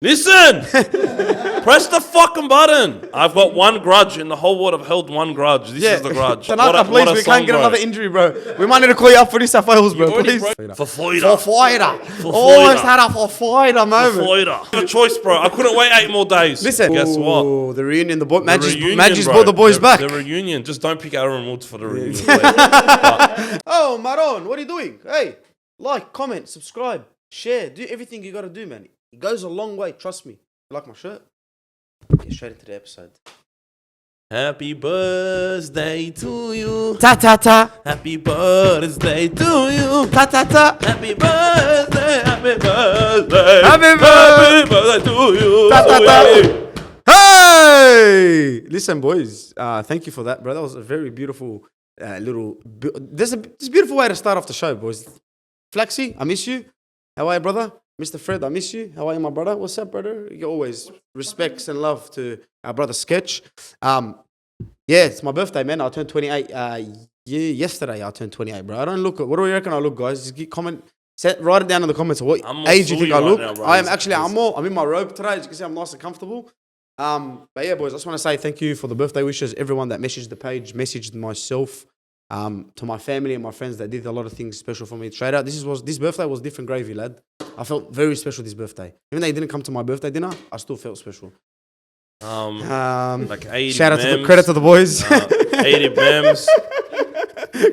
Listen! Press the fucking button. I've got one grudge in the whole world. I've held one grudge. This is the grudge. Please, we can't get another injury, bro. We might need to call you up for New South Wales, bro. Please. Fifita. Almost had a Fifita moment. Fifita. A choice, bro. I couldn't wait 8 more days. Listen. Guess what? The reunion. The Magic's brought the boys back. The reunion. Just don't pick Aaron Woods for the reunion. Oh, Maron, what are you doing? Hey, like, comment, subscribe, share. Do everything you got to do, man. It goes a long way. Trust me. You like my shirt? Get straight into the episode. Happy birthday to you. Ta ta ta. Happy birthday to you. Ta ta ta. Happy birthday. Happy birthday. Happy birthday to you. Ta ta ta. Hey! Listen, boys. Thank you for that, bro. That was a very beautiful There's a beautiful way to start off the show, boys. Flaxy, I miss you. How are you, brother? Mr. Fred, I miss you. How are you, my brother? What's up, brother? You always respects and love to our brother Sketch. Yeah, it's my birthday, man. I turned 28. Yesterday I turned 28, bro. I don't look. What do you reckon I look, guys? Just comment. Write it down in the comments. What age you think I look? Now, I am actually. I'm in my robe today. As you can see, I'm nice and comfortable. But yeah, boys, I just want to say thank you for the birthday wishes. Everyone that messaged the page, messaged myself. To my family and my friends that did a lot of things special for me. Straight out, this birthday was different gravy, lad. I felt very special this birthday. Even though you didn't come to my birthday dinner, I still felt special. Like 80 shout out to the credit to the boys. 80 mems.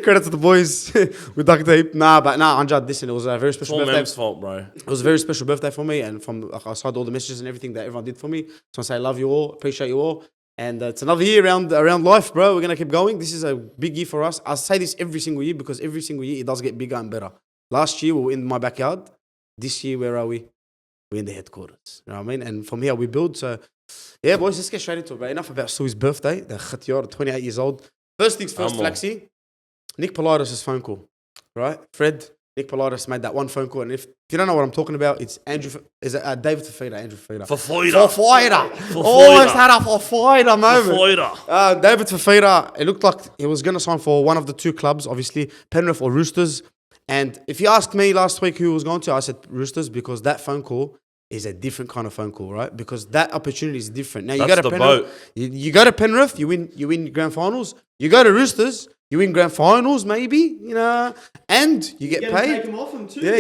Credit to the boys with duct tape. Anjad, listen, it was a very special birthday. It's all Mem's fault, bro. It was a very special birthday for me, and from aside all the messages and everything that everyone did for me. So I say I love you all, appreciate you all. And it's another year around life, bro. We're going to keep going. This is a big year for us. I say this every single year because every single year it does get bigger and better. Last year we were in my backyard. This year, where are we? We're in the headquarters. You know what I mean? And from here we build. So, yeah, boys, let's get straight into it, bro. Enough about Suey's birthday. The Khatiyar, 28 years old. First things first, Flaxy. Nick Politis' phone call, right? Fred, Nick Politis made that one phone call. And if you don't know what I'm talking about, it's David Fifita. Andrew Fifita. Fifita. Almost had a Fifita moment. Fifita. David Fifita, it looked like he was going to sign for one of the two clubs, obviously, Penrith or Roosters. And if you asked me last week who was going to, I said Roosters because that phone call is a different kind of phone call, right? Because that opportunity is different. Now, you go to Penrith, you go to Penrith, you win grand finals. You go to Roosters, you win grand finals, maybe, you know, and you get paid. Take them off them too. Yeah,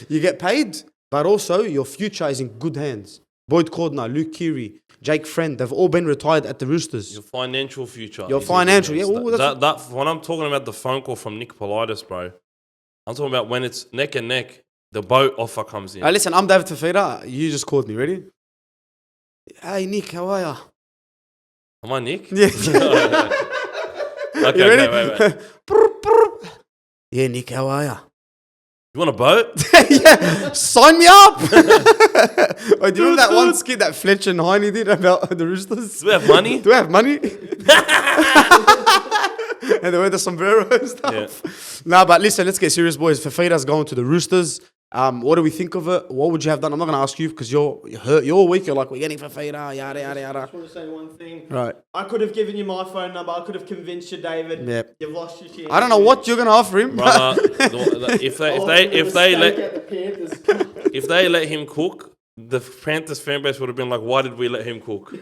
you get paid, but also your future is in good hands. Boyd Cordner, Luke Keary, Jake Friend, they've all been retired at the Roosters. Your financial future. Your financial, yeah. Well, when I'm talking about the phone call from Nick Politis, bro, I'm talking about when it's neck and neck, the boat offer comes in. Hey, listen, I'm David Fifita. You just called me. Ready? Hey, Nick, how are ya? Am I Nick? Yeah. Okay, you ready? wait. Yeah, Nick, how are ya? You want a boat? Yeah, sign me up. Wait, do you remember that one skit that Fletcher and Heine did about the Roosters? Do we have money? Do we have money? And they wear the sombrero and stuff. Yeah. But listen, let's get serious, boys. Fifita's going to the Roosters. What do we think of it? What would you have done? I'm not going to ask you because you're hurt. You're weak. You're like, we're getting Fifita, yada, yada, yada. I just want to say one thing. Right. I could have given you my phone number. I could have convinced you, David. Yep. You've lost your chance. I don't know what you're going to offer him. Brother, if they let him cook, the Panthers fan base would have been like, why did we let him cook?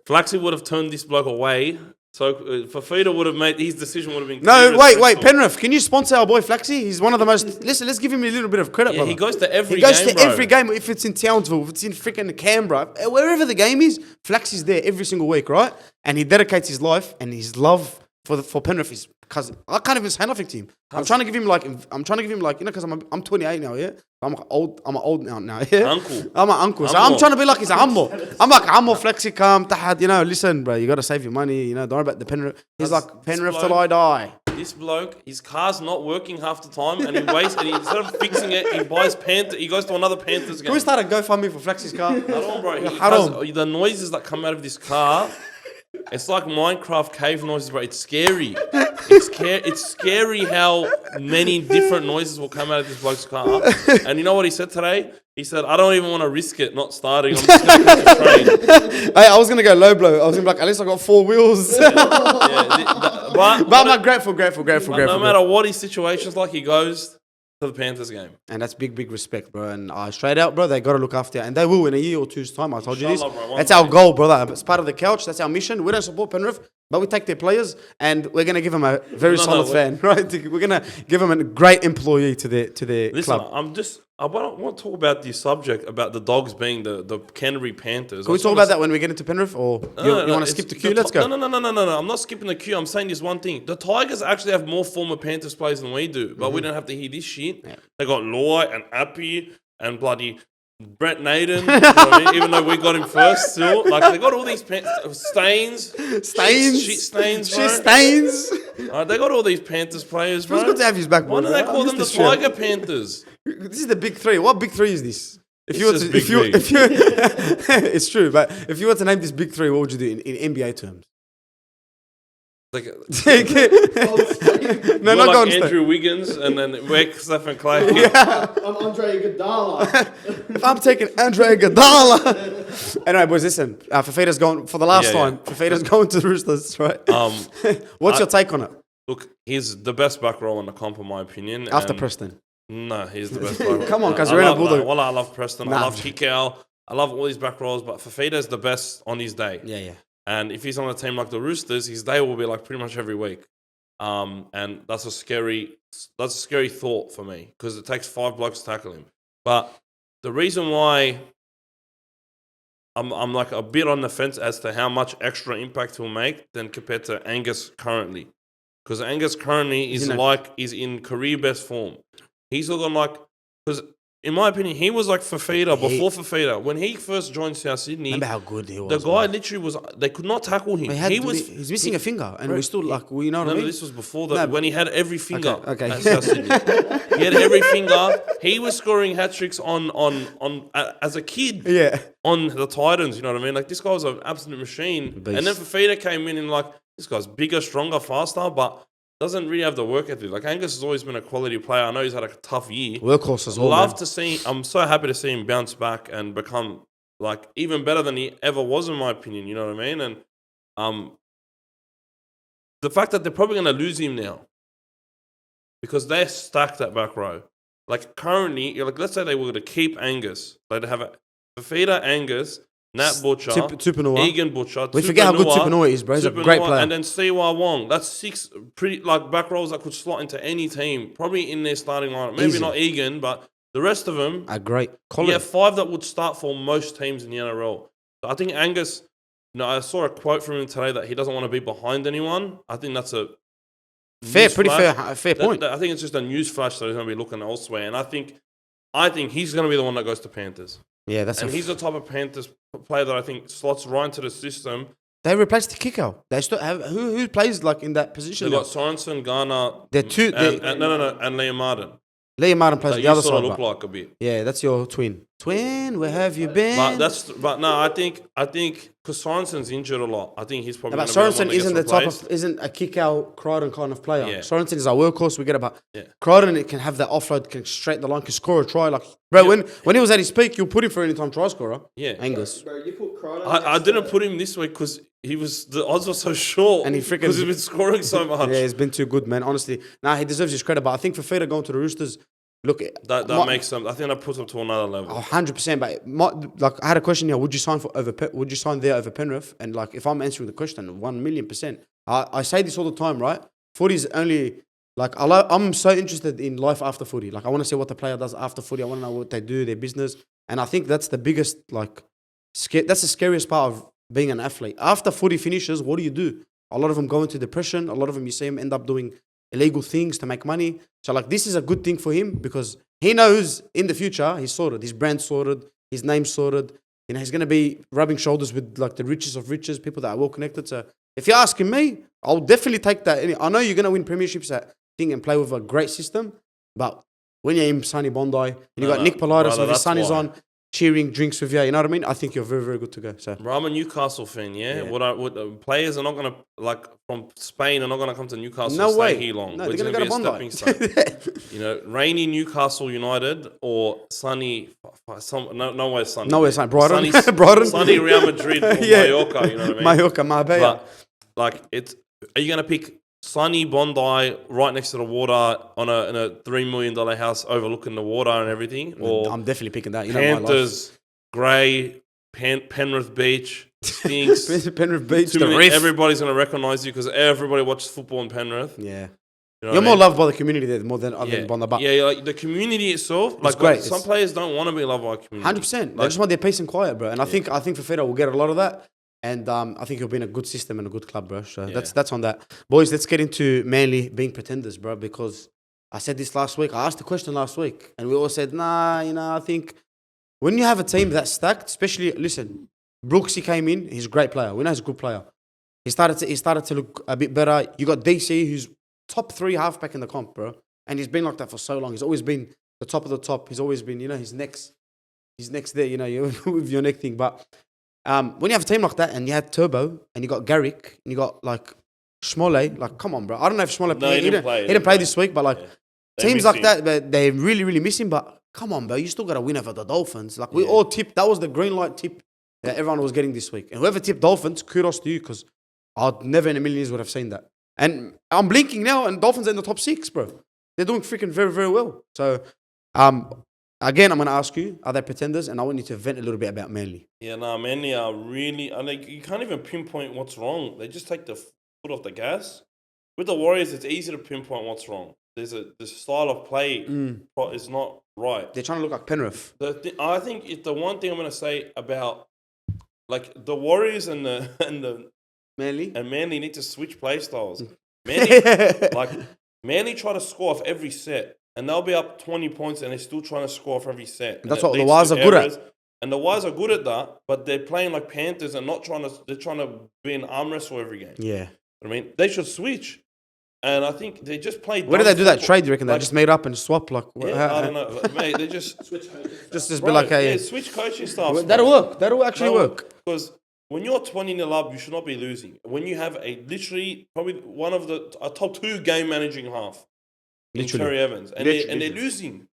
Flaxy would have turned this bloke away. So Fifita would have made his decision would have been. No, wait, Penrith, can you sponsor our boy Flaxy? He's one of the most. Listen, let's give him a little bit of credit. Yeah, he goes to every. He goes game, to every game. If it's in Townsville, if it's in freaking Canberra, wherever the game is, Flaxy's there every single week, right? And he dedicates his life and his love for Penrith. His cousin. I can't even say nothing to him. I'm trying to give him like you know, because I'm 28 now, yeah. I'm old now, yeah. Uncle. I'm an uncle. So I'm trying to be like his ammo. I'm like ammo Flexi come tahad, you know, listen, bro, you gotta save your money, you know, don't worry about the Penrith. He's like Penrith till I die. This bloke, his car's not working half the time and he wastes and instead of fixing it, he buys Panther, he goes to another Panthers game. Can we start a GoFundMe for Flexi's car? Hold on, bro. The noises that come out of this car, it's like Minecraft cave noises, bro. It's scary. It's scary how many different noises will come out of this bloke's car. And you know what he said today? He said, I don't even want to risk it not starting. I'm just going to push the train. Hey, I was going to go low blow. I was going to be like, at least I got 4 wheels. But I'm like grateful. No matter what his situation's like, he goes, for the Panthers game. And that's big respect, bro. And straight out, bro, they got to look after you. And they will in a year or two's time. I told you this. Inshallah, bro, That's our goal, brother. It's part of the couch. That's our mission. We don't support Penrith, but we take their players and we're going to give them a very solid fan, right? We're going to give them a great employee to their Listen, club. I want to talk about the subject about the Dogs being the Canterbury Panthers. Can we talk about that when we get into Penrith? Or you want to skip the queue? Let's go. No. I'm not skipping the queue. I'm saying this one thing. The Tigers actually have more former Panthers players than we do, but we don't have to hear this shit. Yeah. They got Loy and Appy and bloody Brett Naden, you know what I mean? Even though we got him first still. Like, they got all these stains. Shit stains, bro. They got all these Panthers players, bro. It's good to have his back, bro. Why do they call them the Tiger Panthers? This is the big three. What big three is this? It's true, but if you were to name this big three, what would you do in NBA terms? Like, no, not like Golden Andrew State. Wiggins and then Wick, Stephen Clay. I'm Andre Iguodala. If I'm taking Andre Iguodala. Anyway, boys, listen. Fifita's going for the last time. Fifita's going to the Roosters, right? What's your take on it? Look, he's the best back row in the comp, in my opinion. After Preston. No, he's the best back row. Come on, because you're in a Bulldog. I love Preston. I love Kikau. I love all these back rows, but Fifita's the best on his day. Yeah. And if he's on a team like the Roosters, his day will be like pretty much every week. And that's a scary thought for me because it takes 5 blokes to tackle him. But the reason why I'm like a bit on the fence as to how much extra impact he'll make than compared to Angus currently. Because Angus currently is in career best form. He's looking like, because in my opinion, he was like Fifita before Fifita. When he first joined South Sydney, remember how good he was. The guy literally was. They could not tackle him. He's missing a finger, and we still like you know what I mean. This was before that when he had every finger. Okay. At South Sydney. He had every finger. He was scoring hat tricks on as a kid. Yeah. On the Titans, you know what I mean? Like this guy was an absolute machine. Beast. And then Fifita came in and like this guy's bigger, stronger, faster, but doesn't really have the work ethic. Like Angus has always been a quality player. I know he's had a tough year. Workhorse as well. I'm so happy to see him bounce back and become like even better than he ever was, in my opinion. You know what I mean? And the fact that they're probably going to lose him now because they're stacked at back row. Like currently, you're like, let's say they were going to keep Angus. They'd have a Fifita, Angus, Nat Butcher, Tupanua. Egan Butcher. We forget how good Tupanua is, bro. He's a great player. And then Siwa Wong. That's 6 pretty like back rows that could slot into any team. Probably in their starting lineup. Maybe not Egan, but the rest of them are great. Yeah, 5 that would start for most teams in the NRL. So I think Angus. I saw a quote from him today that he doesn't want to be behind anyone. I think that's a fair point. I think it's just a news flash that he's going to be looking elsewhere. And I think he's going to be the one that goes to Panthers. Yeah, he's the type of Panthers player that I think slots right into the system. They replaced the Kiko. They still have who plays like in that position. They got Sorensen, Garner, and Liam Martin. Liam Martin plays the other side. Look like a bit. Yeah, that's your twin. Twin, where have you been? But no, I think because Sorensen's injured a lot. I think he's probably. But Sorensen isn't a kick out Crichton kind of player. Yeah. Sorensen is our workhorse. We get about Crichton. It can have that offload, can straight the line, can score a try. Like bro, when he was at his peak, you'll put him for any time try scorer. Yeah, Angus. Bro, you put Crichton. I didn't put him this week because the odds were so short, and because he's been scoring so much. Yeah, he's been too good, man. Honestly, he deserves his credit. But I think Fifita going to the Roosters. Look, that makes them. I think that puts them to another level. 100%. But I had a question here. Would you sign there over Penrith? And like, if I'm answering the question, 1,000,000%. I say this all the time, right? Footy is only like I'm so interested in life after footy. Like, I want to see what the player does after footy. I want to know what they do, their business, and I think that's the biggest that's the scariest part of being an athlete. After footy finishes, what do? A lot of them go into depression. A lot of them, you see them end up doing illegal things to make money. So like this is a good thing for him because he knows in the future he's sorted, his brand sorted, his name sorted. You know, he's going to be rubbing shoulders with like the richest of riches, people that are well connected. So if you're asking me, I'll definitely take that. I know you're going to win premierships at thing and play with a great system, but when you're in sunny Bondi and you got Nick Politis with his sunnies on, cheering, drinks with you, you know what I mean? I think you're very, very good to go. So I'm a Newcastle fan, yeah? What players are not going to, like, from Spain are not going to come to Newcastle and stay here long. No, they're going to go to Bondi. You know, rainy Newcastle United or sunny, nowhere sunny. Nowhere sunny. Brighton. Sunny Real Madrid or Mallorca, you know what I mean? Mallorca, Marbella. But, like, are you going to pick sunny Bondi right next to the water in a $3 million house overlooking the water and everything. Or I'm definitely picking that. You know, my life. Panthers, grey, Penrith Beach, stinks. Penrith Beach, the reef. Everybody's going to recognise you because everybody watches football in Penrith. Yeah. You know You're what I more mean? loved by the community there more than other than Bondi. But Yeah, like the community itself. Like, great. some players don't want to be loved by a community. 100%. They just want their peace and quiet, bro. And I think Fifita will get a lot of that. And I think he'll be in a good system and a good club, bro. So that's on that. Boys, let's get into Manly being pretenders, bro. Because I said this last week. I asked the question last week. And we all said, nah, you know, I think when you have a team that's stacked, especially, listen, Brooks, he came in. He's a great player. We know he's a good player. He started to look a bit better. You got DC, who's top 3 halfback in the comp, bro. And he's been like that for so long. He's always been the top of the top. He's always been, you know, he's next there, you know, with your neck thing. But when you have a team like that and you had Turbo and you got Garrick and you got like Schmolle, like, come on, bro. I don't know if Schmolle he didn't play this week, but like teams like that, but they really, really miss him. But come on, bro. You still got to win over the Dolphins. Like, we all tipped. That was the green light tip that everyone was getting this week. And whoever tipped Dolphins, kudos to you, because I'd never in a million years would have seen that. And I'm blinking now, and Dolphins are in the top 6, bro. They're doing freaking very, very well. So, again, I'm going to ask you, are they pretenders? And I want you to vent a little bit about Manly. Yeah, Manly are really... you can't even pinpoint what's wrong. They just take the foot off the gas. With the Warriors, it's easy to pinpoint what's wrong. The style of play is not right. They're trying to look like Penrith. I think the one thing I'm going to say about like the Warriors and the Manly need to switch play styles. Manly try to score off every set, and they'll be up 20 points, and they're still trying to score off every set. That's what the Wires are good at. And the Wires are good at that, but they're playing like Panthers and they're trying to be an arm wrestle every game. Yeah. I mean, they should switch. And I think they just played. Where did they do that trade? You reckon they just made up and swap? Like, I don't know, mate. They just switch coaching. Just be like switch coaching staff. That'll work. That'll actually work. Because when you're 20-0 up, you should not be losing. When you have literally probably one of the top 2 game managing half, in Terry Evans, and they're losing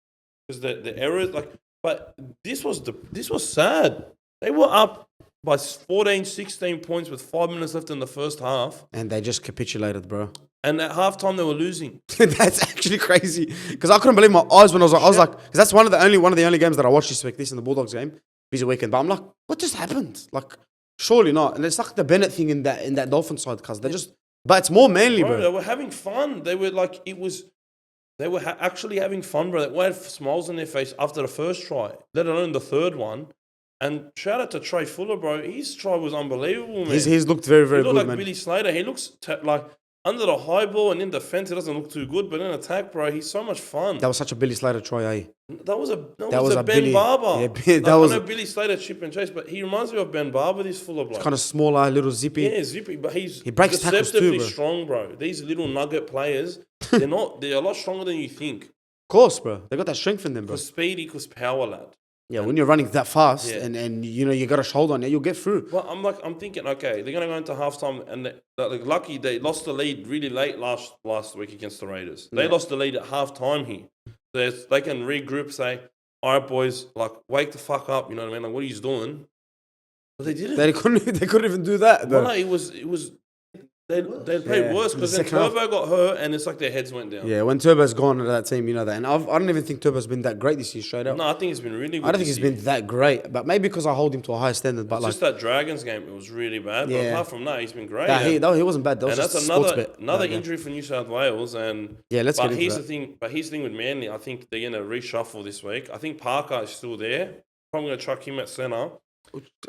because the errors. Like, but this was sad. They were up by 14, 16 points with 5 minutes left in the first half, and they just capitulated, bro. And at halftime they were losing. That's actually crazy because I couldn't believe my eyes when I was like, because that's one of the only games that I watched this week. This in the Bulldogs game, busy weekend. But I'm like, what just happened? Like, surely not. And it's like the Bennett thing in that Dolphin side, because but it's more Manly, bro. They were having fun. They were like, they were actually having fun, bro. They had smiles on their face after the first try, let alone the third one. And shout out to Trey Fuller, bro. His try was unbelievable, man. He's looked very, very good, like man. Billy Slater. He looks like under the high ball and in defense, it doesn't look too good. But in attack, bro, he's so much fun. That was such a Billy Slater try, eh? That was a Ben Barber. Yeah, I know Billy Slater chip and chase, but he reminds me of Ben Barber. This Fuller bloke. It's kind of smaller, little zippy. Yeah, zippy, but he breaks tackles too, bro. Strong, bro. These little nugget players, they're a lot stronger than you think. Of course, bro. They got that strength in them, bro. Because speed equals power, lad. Yeah, when you're running that fast and you know you got a shoulder on it, you'll get through. Well, I'm thinking, okay, they're gonna go into halftime, and lucky they lost the lead really late last week against the Raiders. They lost the lead at halftime here. They can regroup, say, all right, boys, like wake the fuck up, you know what I mean? Like, what are you doing? But they didn't. They couldn't even do that. Well, no, it was. They played worse because then Turbo got hurt and it's like their heads went down. Yeah, when Turbo's gone to that team, you know that. And I don't even think Turbo's been that great this year, straight up. No, I think he's been really good. I don't think he's been that great, but maybe because I hold him to a higher standard. But just that Dragons game, it was really bad. But apart from that, he's been great. He wasn't bad. That was and just that's another injury for New South Wales. And let's get into here's that. the thing. But here's the thing with Manly. I think they're going to reshuffle this week. I think Parker is still there. Probably going to chuck him at centre.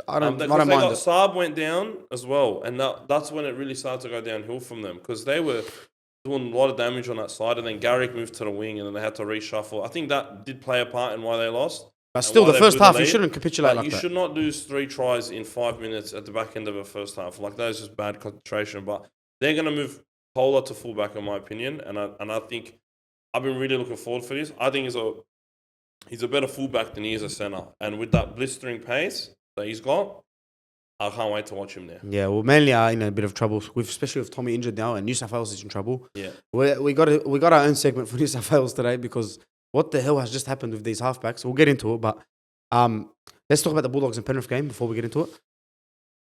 I don't mind it. Saab went down as well, and that's when it really started to go downhill from them because they were doing a lot of damage on that side, and then Garrick moved to the wing, and then they had to reshuffle. I think that did play a part in why they lost. But still, the first half, you shouldn't capitulate like that. You should not lose 3 tries in 5 minutes at the back end of a first half. Like, that is just bad concentration. But they're going to move Polar to fullback, in my opinion, and I think I've been really looking forward for this. I think he's a better fullback than he is a centre, and with that blistering pace that he's got, I can't wait to watch him there. Yeah, well, Manly are in a bit of trouble, especially with Tommy injured now, and New South Wales is in trouble. Yeah, we got our own segment for New South Wales today because what the hell has just happened with these halfbacks? We'll get into it, but let's talk about the Bulldogs and Penrith game before we get into it.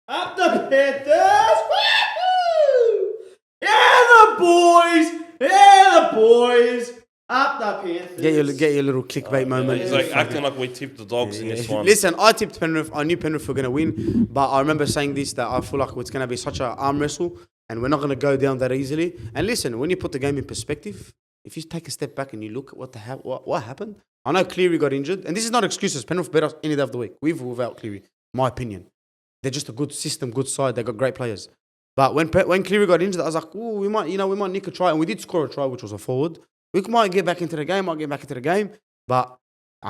Up the Panthers! Woo! Yeah, the boys! Yeah, the boys! Up the Panthers. Get your little clickbait moment. He's like acting like we tipped the dogs in this one. Listen, I tipped Penrith. I knew Penrith were going to win, but I remember saying this, that I feel like it's going to be such an arm wrestle and we're not going to go down that easily. And listen, when you put the game in perspective, if you take a step back and you look at what happened, I know Cleary got injured, and this is not excuses. Penrith beat us any day of the week, with or without Cleary, my opinion. They're just a good system, good side. They got great players. But when Cleary got injured, I was like, oh, we might nick a try, and we did score a try, which was a forward. We might get back into the game, but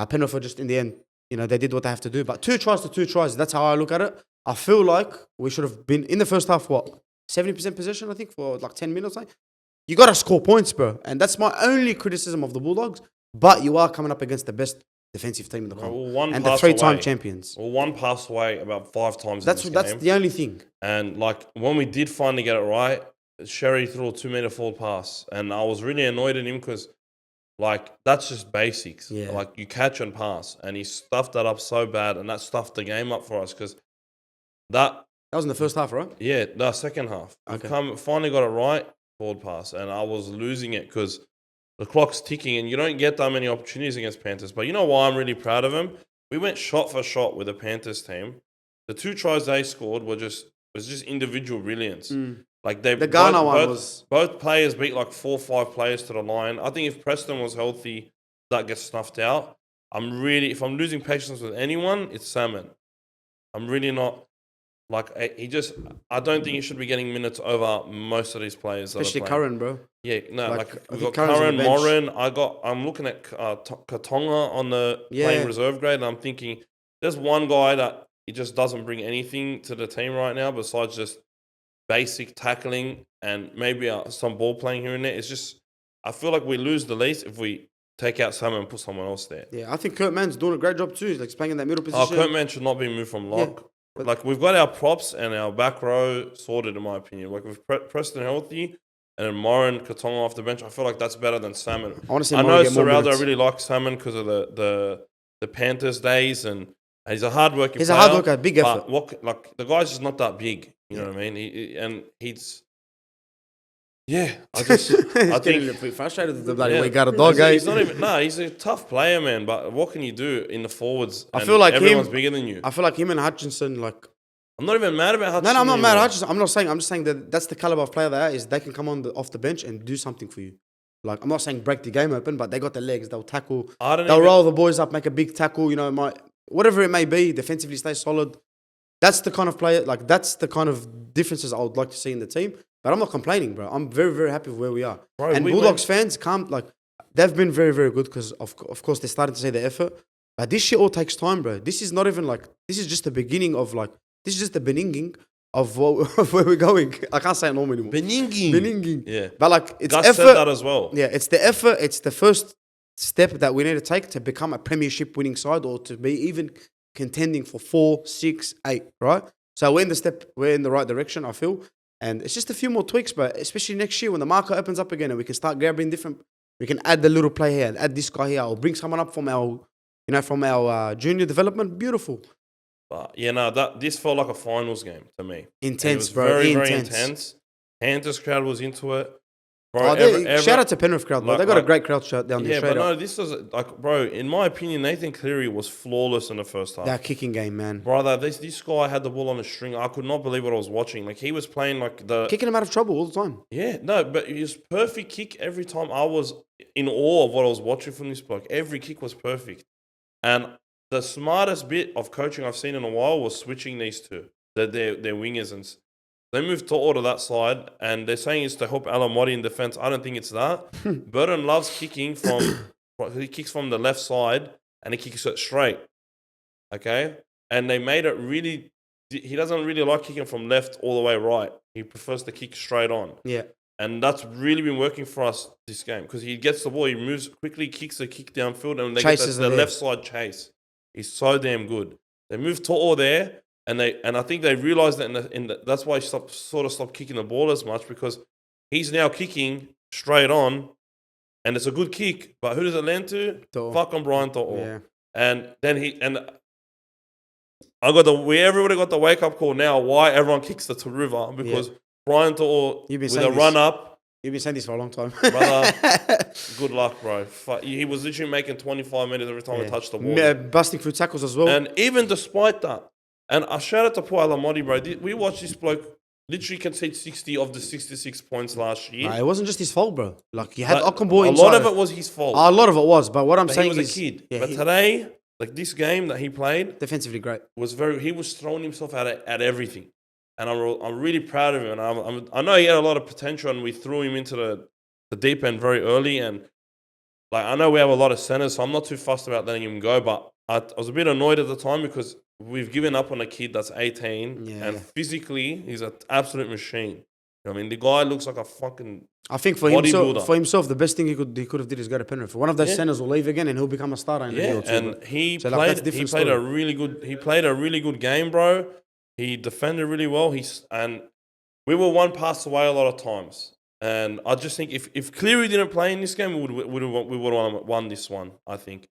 Penrith are just in the end, they did what they have to do. But 2 tries to 2 tries, that's how I look at it. I feel like we should have been in the first half, 70% possession, I think, for like 10 minutes. You got to score points, bro. And that's my only criticism of the Bulldogs. But you are coming up against the best defensive team in the comp. And the 3-time champions. Well, one passed away about 5 times that's in this game. That's the only thing. And when we did finally get it right, Sherry threw a 2-meter forward pass. And I was really annoyed at him because, that's just basics. Yeah. You catch and pass. And he stuffed that up so bad. And that stuffed the game up for us because that was in the first half, right? Yeah, the second half. Okay. Finally got it right, forward pass. And I was losing it because the clock's ticking and you don't get that many opportunities against Panthers. But you know why I'm really proud of him? We went shot for shot with the Panthers team. The 2 tries they scored was just individual brilliance. The Ghana one was... Both players beat 4 or 5 players to the line. I think if Preston was healthy, that gets snuffed out. If I'm losing patience with anyone, it's Salmon. I'm really not... I don't think he should be getting minutes over most of these players. Especially Curran, bro. Yeah, no, we've got Curran, Morin. I'm looking at Katonga on the playing reserve grade, and I'm thinking there's one guy that he just doesn't bring anything to the team right now besides just basic tackling and maybe some ball playing here and there. It's just, I feel like we lose the least if we take out someone and put someone else there. Yeah, I think Kurt Mann's doing a great job too. He's playing in that middle position. Kurt Mann should not be moved from lock. Yeah. We've got our props and our back row sorted, in my opinion. With Preston healthy and then Morin, Katonga off the bench, I feel like that's better than Salmon. I know Serraldo really likes Salmon because of the Panthers days, and he's a hard-working player. He's a hard worker, big effort. But the guy's just not that big, you know what I mean? I think pretty frustrated with the bloody we got a dog. He's not even. He's a tough player, man. But what can you do in the forwards? I feel like everyone's bigger than you. I feel like him and Hutchinson, I'm not even mad about Hutchinson. No, I'm not mad at Hutchinson. I'm just saying that that's the caliber of player they are. Is they can come off the bench and do something for you. I'm not saying break the game open, but they got the legs. They'll tackle. They'll roll the boys up, make a big tackle. Whatever it may be, defensively stay solid. That's the kind of player. That's the kind of differences I would like to see in the team. But I'm not complaining, bro. I'm very, very happy with where we are. Bro, and Bulldogs fans they've been very, very good because, of course, they're starting to see the effort. But this shit all takes time, bro. This is not even this is just the beginning of this is just the beninging of where we're going. I can't say it normal anymore. Beninging. Yeah. But it's Gus effort. said that as well. Yeah, it's the effort. It's the first step that we need to take to become a premiership winning side or to be even contending for 4, 6, 8, right? So we're in the right direction, I feel. And it's just a few more tweaks, but especially next year when the market opens up again and we can start grabbing we can add the little play here and add this guy here or bring someone up from our junior development. Beautiful. But this felt like a finals game to me. Intense, bro. Very, very intense. Panthers crowd was into it. Bro, shout out to Penrith crowd, bro. They got a great crowd shut down there. Yeah, but no, this was bro. In my opinion, Nathan Cleary was flawless in the first half. That kicking game, man. Brother, this guy had the ball on a string. I could not believe what I was watching. He was playing kicking him out of trouble all the time. Yeah, no, but his perfect kick every time. I was in awe of what I was watching from this bloke. Every kick was perfect, and the smartest bit of coaching I've seen in a while was switching these two, their wingers and. They moved To'o to that side, and they're saying it's to help Alamoti in defense. I don't think it's that. Burton loves kicking he kicks from the left side, and he kicks it straight. Okay? And they made it really, he doesn't really like kicking from left all the way right. He prefers to kick straight on. Yeah. And that's really been working for us this game, because he gets the ball, he moves quickly, kicks the kick downfield, and they get the left side chase. He's so damn good. They moved To'o there. And I think they realised that that's why he stopped kicking the ball as much, because he's now kicking straight on, and it's a good kick. But who does it land to? Fuck on Brian To'o. Yeah. And then everybody got the wake up call now. Why everyone kicks the Taruva, because Brian To'o with a run up You've been saying this for a long time. Brother, good luck, bro. He was literally making 25 minutes every time he touched the ball. Busting through tackles as well. And even despite that, and I shout out to poor Alamoti, bro. We watched this bloke literally concede 60 of the 66 points last year. Nah, it wasn't just his fault, bro. Like, he had Like, Ockenbaugh a inside. lot of it was his fault. A lot of it was, but what I'm But saying he was is... a kid. Yeah, But today, like this game that he played, defensively great. he was throwing himself at everything. And I'm really proud of him. And I know he had a lot of potential, and we threw him into the deep end very early. And like, I know we have a lot of centers, so I'm not too fussed about letting him go. But I was a bit annoyed at the time because we've given up on a kid that's 18, and physically he's an absolute machine. I mean, the guy looks like a fucking I think for himself, the best thing he could have did is go to Penrith. One of those centers will leave again, and he'll become a starter in the year or two. And he played a really good game, bro. He defended really well. And we were one pass away a lot of times. And I just think if Cleary didn't play in this game, we would have won this one. I think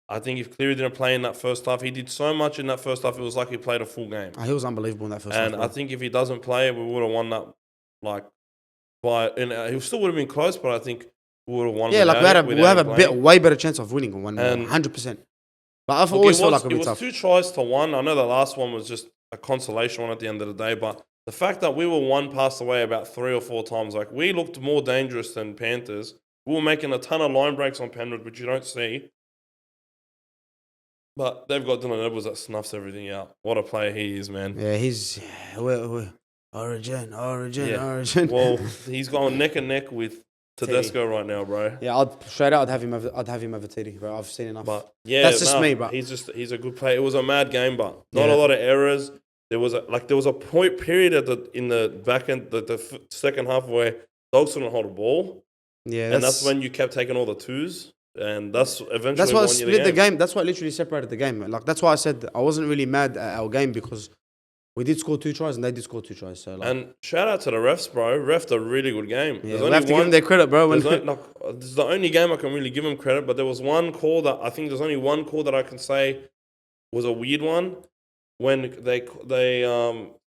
if Cleary didn't play in that first half, he did so much in that first half. It was like he played a full game. He was unbelievable in that first half. And I think if he doesn't play, we would have won that. Like, he still would have been close, but I think we would have won. Yeah, like we have a way better chance of winning 100%. But I've always felt like it was 2 tries to 1. I know the last one was just a consolation one at the end of the day, but the fact that we were one pass away about 3 or 4 times, like we looked more dangerous than Panthers. We were making a ton of line breaks on Penrith, which you don't see. But they've got Dylan Edwards that snuffs everything out. What a player he is, man. Yeah, he's Origin. Well, he's going neck and neck with Tedesco right now, bro. Yeah, I'd have him over TD, bro. I've seen enough. But yeah, that's just me, bro. He's a good player. It was a mad game, but not a lot of errors. There was a point period in the back end, the second half where Dogs couldn't hold a ball. Yeah, and that's when you kept taking all the 2s, and that's eventually that's what won split the game. That's what literally separated the game. Like, that's why I said I wasn't really mad at our game, because we did score 2 tries and they did score 2 tries. So and shout out to the refs, bro. Refed a really good game. Yeah, we have to give them their credit, bro. This is the only game I can really give them credit, but there was one call that I think there's only one call that I can say was a weird one. When they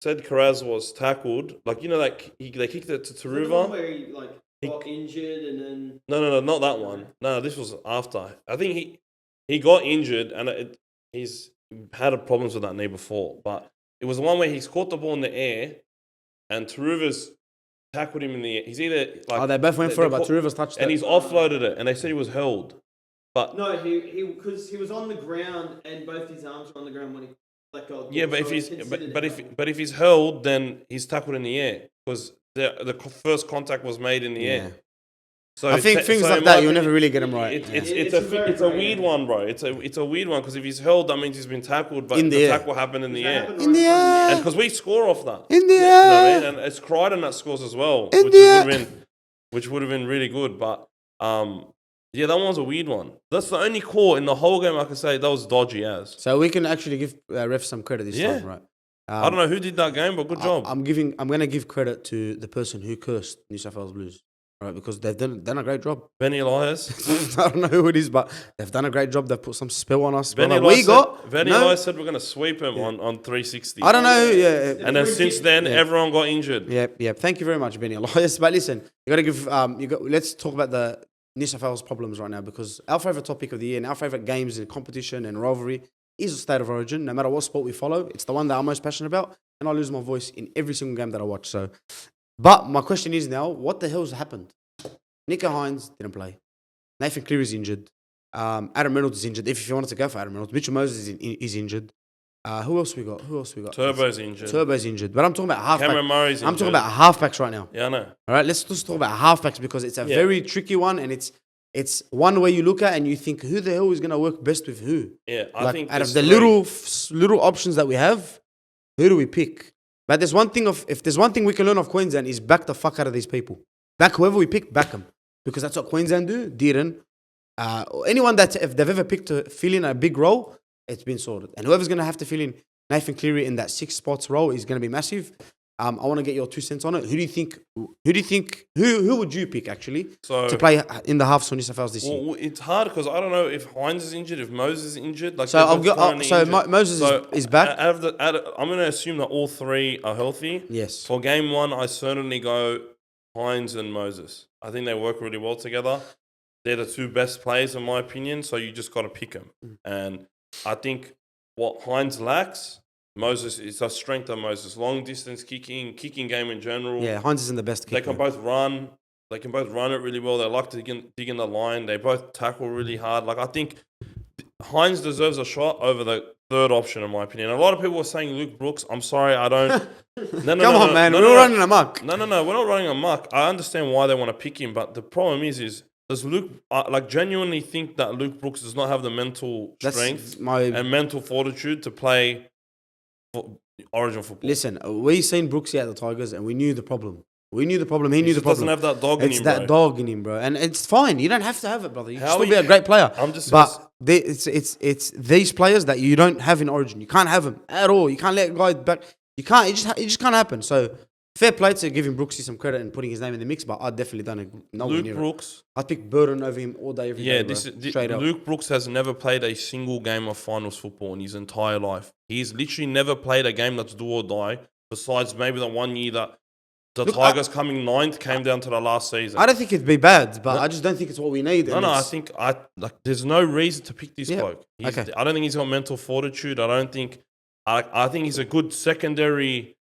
said Karaz was tackled, like, you know, like they kicked it to Taruva. Where he got injured and then... No, not that one. No, this was after. I think he got injured and he's had problems with that knee before. But it was the one where he's caught the ball in the air and Taruva's tackled him in the air. He's either like... they both went for it, but Taruva's touched it. And he's offloaded it, and they said he was held. But no, because he was on the ground and both his arms were on the ground when he... Yeah, but if he's held, then he's tackled in the air because the first contact was made in the air. So I think things like that you'll never really get them right. It's a weird one, bro. It's a weird one because if he's held, that means he's been tackled, but the tackle happened in the air. In the air, and because we score off that in the air, you know what I mean? And it's Crichton that scores as well, which would have been really good. But yeah, that one was a weird one. That's the only call in the whole game I can say that was dodgy as. So we can actually give refs some credit this time, right? I don't know who did that game, but good job. I'm going to give credit to the person who cursed New South Wales Blues, right? Because they've done a great job. Benny Elias. I don't know who it is, but they've done a great job. They've put some spell on us. Benny Elias said we're going to sweep him on 360. I don't know. Yeah. And then since then, everyone got injured. Yeah. Thank you very much, Benny Elias. But listen, you got to give. Let's talk about the New South Wales problems right now, because our favourite topic of the year and our favourite games and competition and rivalry is the State of Origin. No matter what sport we follow, it's the one that I'm most passionate about, and I lose my voice in every single game that I watch. So, but my question is now, what the hell's happened? Nico Hines didn't play. Nathan Cleary is injured. Adam Reynolds is injured. If you wanted to go for Adam Reynolds, Mitchell Moses is injured. Who else we got? Turbo's injured. But I'm talking about halfbacks. Cameron Murray's injured. I'm talking about halfbacks right now. Yeah, I know. All right, let's just talk about halfbacks, because it's a very tricky one, and it's one where you look at and you think, who the hell is going to work best with who? Yeah, I think out of the little options that we have, who do we pick? But if there's one thing we can learn of Queensland is back the fuck out of these people. Back whoever we pick, back them, because that's what Queensland do. Didn't anyone that if they've ever picked to fill in a big role, it's been sorted. And whoever's going to have to fill in Nathan Cleary in that 6 spots role is going to be massive. I want to get your 2 cents on it. Who would you pick actually to play in the halves for New South Wales this year? Well, it's hard because I don't know if Hines is injured, if Moses is injured. Like, Moses is back. I'm going to assume that all 3 are healthy. Yes. For game 1, I certainly go Hines and Moses. I think they work really well together. They're the two best players in my opinion, so you just got to pick them. And I think what Hines lacks, Moses, is a strength of Moses. Long distance kicking game in general. Yeah, Hines isn't the best kicker. They can both run. They can both run it really well. They like to dig in the line. They both tackle really hard. Like, I think Hines deserves a shot over the third option, in my opinion. A lot of people are saying Luke Brooks. I'm sorry, I don't. Come on, man. We're running amok. No, we're not running amok. I understand why they want to pick him, but the problem is does Luke genuinely think that Luke Brooks does not have the mental strength and mental fortitude to play Origin football? Listen, we seen Brooksy at the Tigers, and we knew the problem. We knew the problem. He knew the problem. Doesn't have that dog in him. It's that dog in him, bro, and it's fine. You don't have to have it, brother. You can still be a great player. It's these players that you don't have in Origin. You can't have them at all. You can't let guys back. You can't. It just can't happen. So fair play to giving Brooksy some credit and putting his name in the mix, but I definitely don't. Luke Brooks. I'd pick Burden over him all day, every day. Straight up. Luke Brooks has never played a single game of finals football in his entire life. He's literally never played a game that's do or die. Besides maybe the 1 year that the Tigers coming ninth came down to the last season. I don't think it'd be bad, but I just don't think it's what we need. I think there's no reason to pick this bloke. I don't think he's got mental fortitude. I think he's a good secondary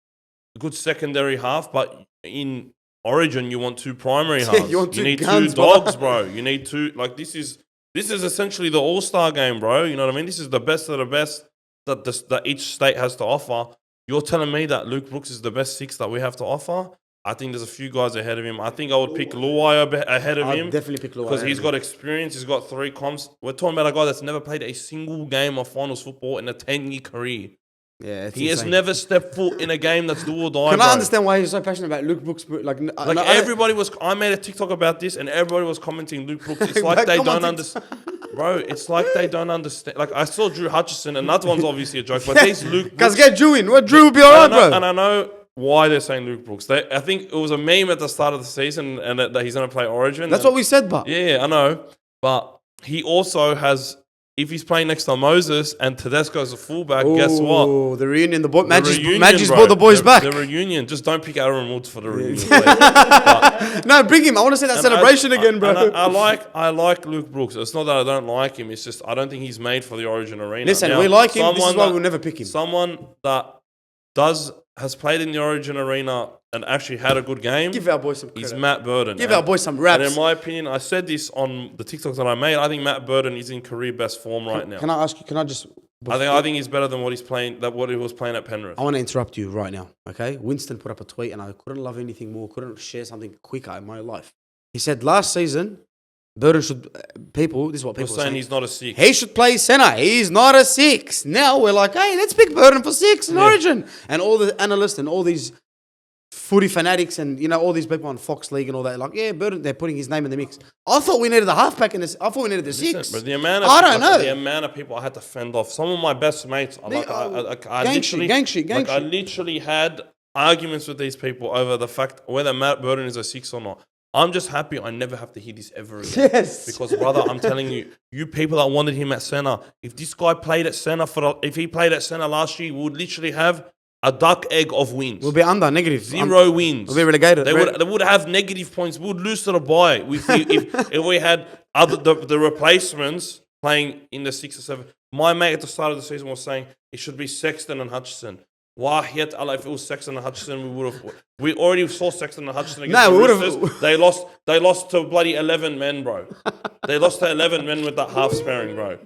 half, but in Origin you want two primary halves. you need two dogs, bro. You need two. Like, this is essentially the All-Star game, bro. You know what I mean? This is the best of the best that each state has to offer. You're telling me that Luke Brooks is the best six that we have to offer? I think there's a few guys ahead of him. I think I would pick Luai ahead of him. I'd definitely pick Luai. Because he's got experience. He's got 3 comps. We're talking about a guy that's never played a single game of finals football in a 10-year career. Yeah, he has never stepped foot in a game that's do or die. Can I understand why he's so passionate about Luke Brooks? Everybody was. I made a TikTok about this, and everybody was commenting Luke Brooks. It's like they don't understand, bro. It's like they don't understand. Like, I saw Drew Hutchison, and that one's obviously a joke. But these Luke Brooks, guys, get Drew in. Drew will be alright, bro. And I know why they're saying Luke Brooks. I think it was a meme at the start of the season, and that he's going to play Origin. That's what we said, but yeah, I know. But he also has. If he's playing next to Moses and Tedesco's a fullback, guess what? The reunion, Magic's brought the boys back. The reunion. Just don't pick Aaron Woods for the reunion. No, bring him. I want to see that celebration again, bro. I like Luke Brooks. It's not that I don't like him. It's just I don't think he's made for the Origin arena. Listen, we like him. This is why we'll never pick him. Someone that has played in the Origin arena and actually had a good game. Give our boy some credit. He's Matt Burden. Give our boy some raps. And in my opinion, I said this on the TikToks that I made. I think Matt Burden is in career best form right now. Can I ask you? Can I just? I think he's better than what he's playing. What he was playing at Penrith. I want to interrupt you right now. Okay, Winston put up a tweet, and I couldn't love anything more. Couldn't share something quicker in my life. He said last season, Burden should. This is what people are saying. He's not a 6. He should play centre. He's not a 6. Now we're like, hey, let's pick Burden for 6 in Origin. And all the analysts and all these footy fanatics and, you know, all these people on Fox League and all that, like, yeah, Burden, they're putting his name in the mix. I thought we needed the halfback in this. I thought we needed the 6. But the amount of people I had to fend off. Some of my best mates, I literally had arguments with these people over the fact whether Matt Burden is a 6 or not. I'm just happy I never have to hear this ever again. Yes. Because, brother, I'm telling you, you people that wanted him at centre, if this guy played at centre if he played at centre last year, we would literally have a duck egg of wins. We'll be under, negative. 0 wins. We'll be relegated. They would have negative points. We would lose to the bye if we had the replacements playing in the 6 or 7. My mate at the start of the season was saying it should be Sexton and Hutchison. Why yet? If it was Sexton and Hutchison, we already saw Sexton and Hutchison against the Roosters. They lost to bloody 11 men, bro. They lost to 11 men with that half sparing, bro.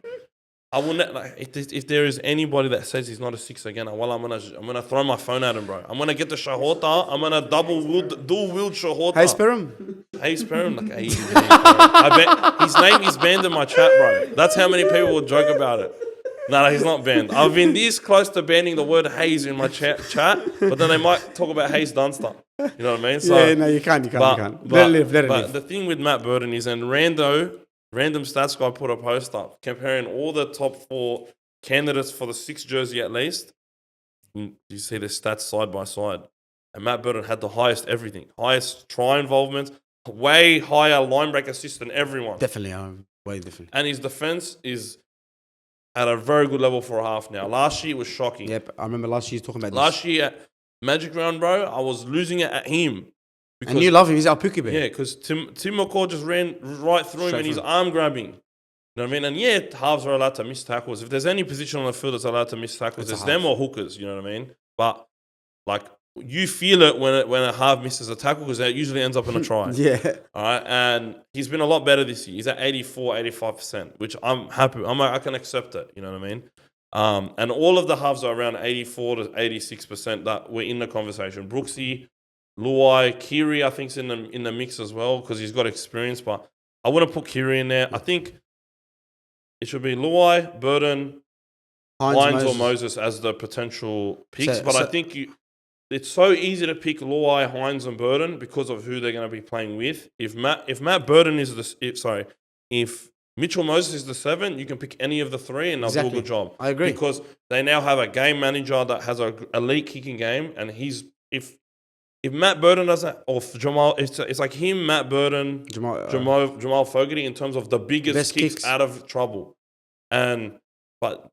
I will not, if there is anybody that says he's not a 6 again, I'm gonna throw my phone at him, bro. I'm gonna get the Shahota. I'm gonna dual wield Shahota. Hey, spare him. Like, hey, I bet his name is banned in my chat, bro. That's how many people will joke about it. No, he's not banned. I've been this close to banning the word Hayes in my chat, but then they might talk about Hayes Dunster. You know what I mean? So, yeah, no, you can't. Let it live. But the thing with Matt Burden is, and Random Stats Guy put a post up comparing all the top 4 candidates for the 6 jersey at least. You see the stats side by side. And Matt Burden had the highest everything. Highest try involvement, way higher line break assist than everyone. Definitely, way different. And his defense is at a very good level for a half now. Last year was shocking. Yep, I remember last year talking about Last year at Magic Round, bro, I was losing it at him. Because, And you love him. He's our Pookie Bear. Yeah, because Tim McCall just ran right through him and he's arm grabbing. You know what I mean? And yeah, halves are allowed to miss tackles. If there's any position on the field that's allowed to miss tackles, it's them or hookers. You know what I mean? But like you feel it when a half misses a tackle because it usually ends up in a try. Yeah. All right, and he's been a lot better this year. He's at 84, 85%, which I'm happy. I can accept it. You know what I mean? And all of the halves are around 84 to 86% that were in the conversation. Brooksy, Luai, Kiri, I think, is in the mix as well because he's got experience. But I wouldn't put Kiri in there. I think it should be Luai, Burden, Hines or Moses as the potential picks. I think it's so easy to pick Luai, Hines, and Burden because of who they're going to be playing with. If Matt Burden is if Mitchell Moses is the 7, you can pick any of the 3 and they'll do a good job. I agree. Because they now have a game manager that has an elite kicking game, and if Matt Burden doesn't, or Jamal, it's like him, Matt Burden, Jamal Fogarty in terms of the biggest kicks out of trouble. But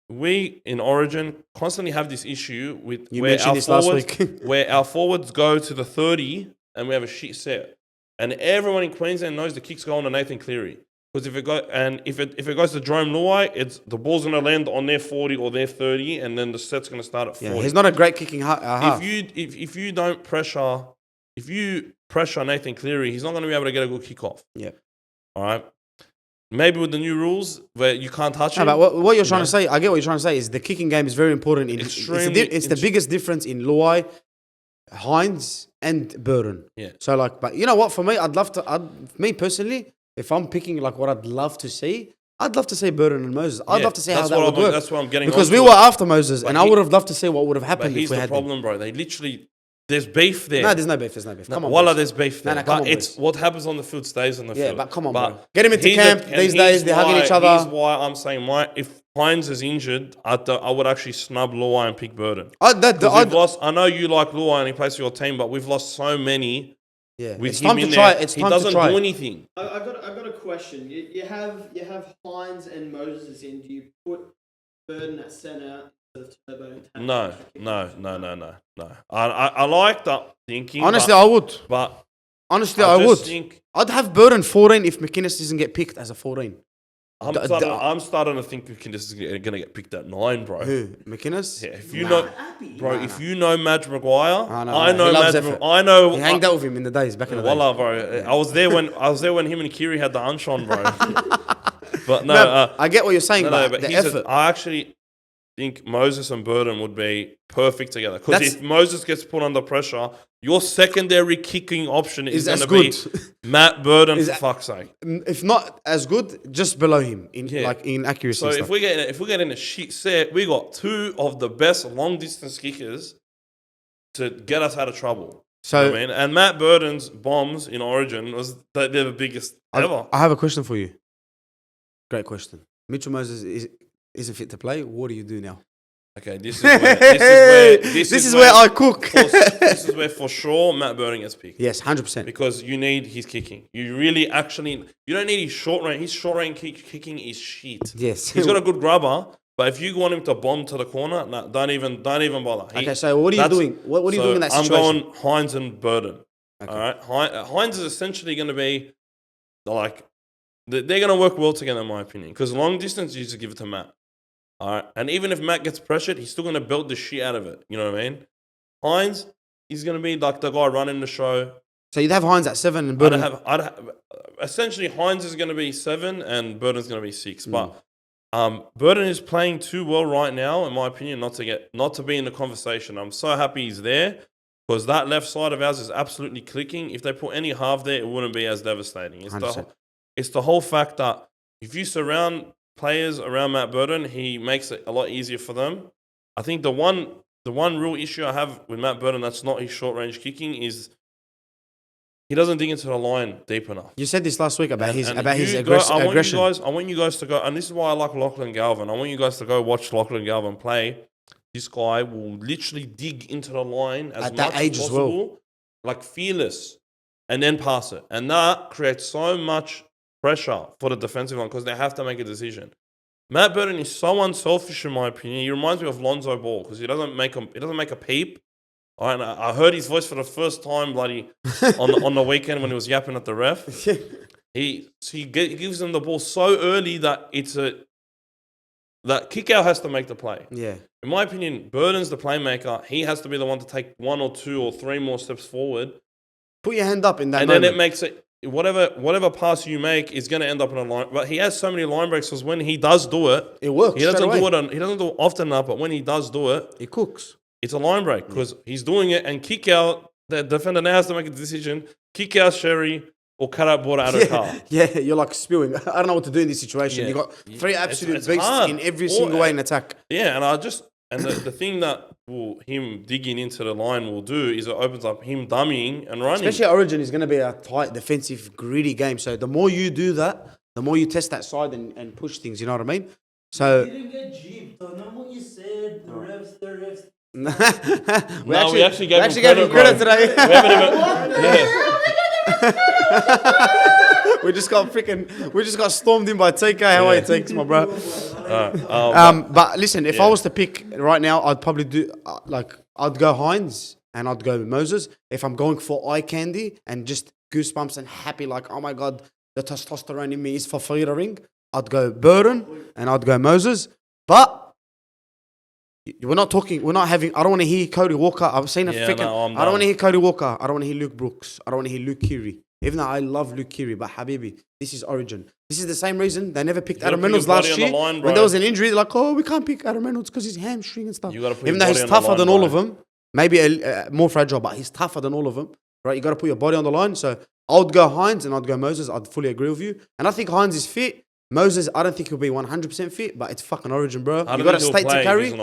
we in Origin constantly have this issue with where our forwards go to the 30 and we have a shit set. And everyone in Queensland knows the kicks go on to Nathan Cleary. Because if it goes to Jerome Luai, the ball's going to land on their 40 or their 30, and then the set's going to start at 40. Yeah, he's not a great kicking half. If you pressure Nathan Cleary, he's not going to be able to get a good kickoff. Yeah. All right. Maybe with the new rules where you can't touch him. But what you're trying to say, I get what you're trying to say, is the kicking game is very important. It's the biggest difference in Luai, Hines, and Burden. Yeah. So but you know what? For me, me personally, if I'm picking what I'd love to see, I'd love to see Burden and Moses. I'd love to see how that would work. That's what I'm getting because we were after Moses, and I would have loved to see what would have happened if we had. But here's the problem, bro. They literally. There's beef there. No, there's no beef. There's no beef. Come on, Wallah, there's beef there. Come on, it's what happens on the field stays on the field. Yeah, but come on, bro. Get him into camp these days. They're hugging each other. Here's why I'm saying if Hines is injured, I would actually snub Luai and pick Burden. I know you like Luai and he plays for your team, but we've lost so many. Yeah, with it's him time in to try. There, it's he time doesn't to try. do anything. I've got a question. You have Hines and Moses in. Do you put Burden at centre instead of Turbo? No. I like that thinking. Honestly, I would. But honestly, I would. I'd have Burden 14 if McInnes doesn't get picked as a 14. I'm starting to think McInnes is going to get picked at 9, bro. Who? McInnes? Yeah, if you know Madge Maguire, I know Madge. I know. He hanged out with him in the days back in the day. Wallah, bro. I was there when him and Kiri had the hunch on, bro. But no, I get what you're saying, but the effort. I actually think Moses and Burden would be perfect together. Because if Moses gets put under pressure, your secondary kicking option is going to be Matt Burden, for fuck's sake. If not as good, just below him in accuracy. So if we get in a shit set, we got 2 of the best long distance kickers to get us out of trouble. So you know what I mean, and Matt Burden's bombs in Origin they're the biggest ever. I have a question for you. Great question. Mitchell Moses isn't fit to play. What do you do now? Okay, this is where I cook. This is where for sure Matt Burden gets picked. Yes, 100%. Because you need his kicking. You really you don't need his short range. His short range kicking is shit. Yes, he's got a good grubber, but if you want him to bomb to the corner, don't even bother. Okay, so what are you doing? What are you doing in that situation? I'm going Hines and Burden. Okay. All right, Hines is essentially going to be they're going to work well together in my opinion. Because long distance, you just give it to Matt. All right, and even if Matt gets pressured, he's still going to belt the shit out of it. You know what I mean? Hines, he's going to be like the guy running the show. So you'd have Hines at 7 and Burden. Essentially, Hines is going to be 7 and Burden's going to be 6. But Burden is playing too well right now, in my opinion, not to be in the conversation. I'm so happy he's there because that left side of ours is absolutely clicking. If they put any half there, it wouldn't be as devastating. It's the whole fact that if you surround players around Matt Burden, he makes it a lot easier for them. I think the one real issue I have with Matt Burden that's not his short range kicking is he doesn't dig into the line deep enough. You said this last week about his aggression. I want you guys to go, and this is why I like Lachlan Galvin. I want you guys to go watch Lachlan Galvin play. This guy will literally dig into the line as much as possible, like fearless, and then pass it. And that creates so much pressure for the defensive line because they have to make a decision. Matt Burden is so unselfish in my opinion. He reminds me of Lonzo Ball because he doesn't make a peep All right, and I heard his voice for the first time, bloody, on the weekend when he was yapping at the ref. He gives them the ball so early that that kick out has to make the play. Yeah. In my opinion, Burden's the playmaker. He has to be the one to take 1 or 2 or 3 more steps forward. Put your hand up in that and moment. then it makes it, whatever pass you make is going to end up in a line. But he has so many line breaks because when he does do it, it works. He doesn't do it often enough, but when he does do it, it cooks. It's a line break because he's doing it and kick out. The defender now has to make a decision. Kick out Sherry or cut out Border out of the car. Yeah, you're like spewing. I don't know what to do in this situation. You got 3 absolute beasts hard. In every single way in attack. Yeah, and the thing that him digging into the line will do is it opens up him dummying and running. Especially Origin is going to be a tight, defensive, gritty game. So the more you do that, the more you test that side and push things. You know what I mean? So you didn't get jeeped. Don't know what you said. The refs. we actually gave him credit today. We haven't even, we just got stormed in by TK. How are you, takes, my bro? But listen, if I was to pick right now, I'd probably do I'd go Hines and I'd go Moses. If I'm going for eye candy and just goosebumps and happy, like, oh my god, the testosterone in me is firing, I'd go Burden and I'd go Moses. But we're not having, I don't want to hear Cody Walker. I've seen I don't want to hear Cody Walker. I don't want to hear Luke Brooks. I don't want to hear Luke Keary. Even though I love Luke Keary, but Habibi, this is Origin. This is the same reason they never picked Adam Reynolds last year. When there was an injury, they're like, oh, we can't pick Adam Reynolds because he's hamstring and stuff. Even though he's tougher than all of them, maybe more fragile, but he's tougher than all of them. Right? You got to put your body on the line. So I would go Hines and I'd go Moses. I'd fully agree with you. And I think Hines is fit. Moses, I don't think he'll be 100% fit, but it's fucking Origin, bro. You got a state to carry.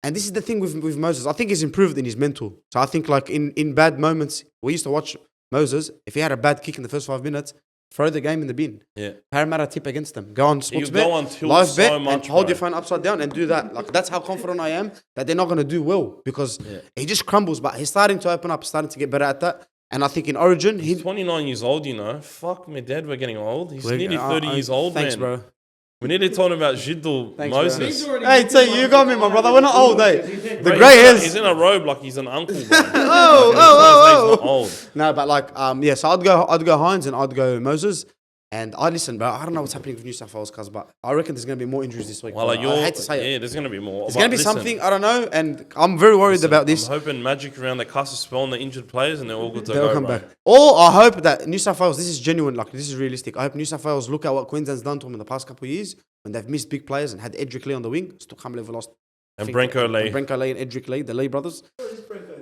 And this is the thing with Moses. I think he's improved in his mental. So I think like in bad moments, we used to watch Moses. If he had a bad kick in the first 5 minutes, throw the game in the bin. Yeah. Parramatta tip against them. Go on Sportsbet, live bet, and hold your phone upside down and do that. Like that's how confident I am that they're not going to do well because he just crumbles. But he's starting to open up, starting to get better at that. And I think in Origin, he's 29 years old. You know, fuck me, Dad. We're getting old. He's nearly 30 years old. Thanks, man. Bro. We need to talk about Jiddle Moses. Hey, T, you got me, my brother. We're not old, eh? The grey hairs. He's in a robe like he's an uncle, bro. oh. He's not old. No, but like, so I'd go Hines and I'd go Moses. And I listen, bro. I don't know what's happening with New South Wales, cuz, but I reckon there's going to be more injuries this week. Well, I hate to say it. Yeah, there's going to be more. There's going to be something, I don't know, and I'm very worried about this. I'm hoping magic around the cast a spell on the injured players and they're all good to go. They'll come back. Or I hope that New South Wales, this is genuine, like this is realistic. I hope New South Wales look at what Queensland's done to them in the past couple of years when they've missed big players and had Edric Lee on the wing. Still can't believe we lost. And Brenko Lee. Brenko Lee and Edric Lee, the Lee brothers.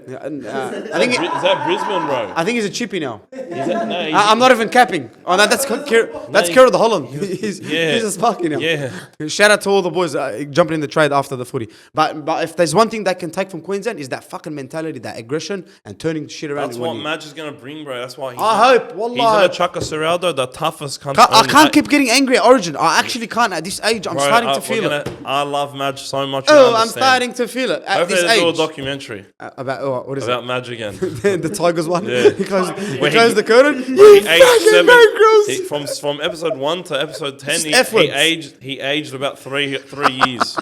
Yeah, and, I think is that Brisbane, bro? I think he's a chippy now. No, I'm not even capping. Oh no, that's Kira the Holland. He's a sparky now. Yeah. Shout out to all the boys jumping in the trade after the footy. But if there's one thing they can take from Queensland is that fucking mentality, that aggression, and turning shit around. That's what Madge is gonna bring, bro. That's why. I hope. Wallah, he's gonna chuck a Serraldo, the toughest country. I can't keep getting angry at Origin. I actually can't at this age. I'm starting to feel it. I love Madge so much. Oh, I'm starting to feel it at this age. Do a documentary about what is about Madge again. The Tigers one. Yeah. He closed the curtain. From episode 1 to episode 10, he aged about 3 years.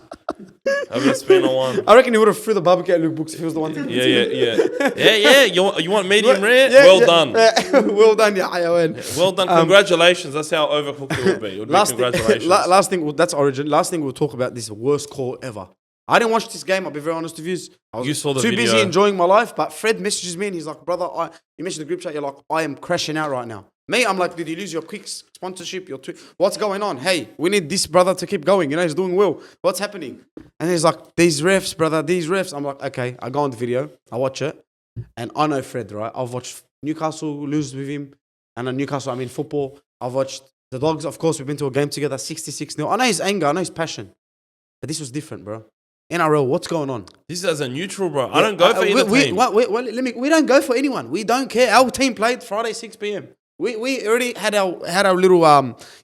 Over the span of one. I reckon he would have threw the barbecue at Luke Brooks if he was the one thing. Yeah. You want medium rare? Done. Well done, yeah. Well done. Congratulations. That's how overcooked it would be. It would be congratulations. Last thing, that's Origin. Last thing we'll talk about this worst call ever. I didn't watch this game. I'll be very honest with you. I was too busy enjoying my life. But Fred messages me and he's like, brother, you mentioned the group chat. You're like, I am crashing out right now. Me, I'm like, did you lose your quick sponsorship? What's going on? Hey, we need this brother to keep going. You know, he's doing well. What's happening? And he's like, these refs, brother, these refs. I'm like, okay. I go on the video. I watch it. And I know Fred, right? I've watched Newcastle lose with him. And on Newcastle, I mean football. I've watched the Dogs. Of course, we've been to a game together, 66-0. I know his anger. I know his passion. But this was different, bro. NRL, what's going on? This is as a neutral, bro. I don't go for either team. We don't go for anyone. We don't care. Our team played Friday 6 p.m. We already had our little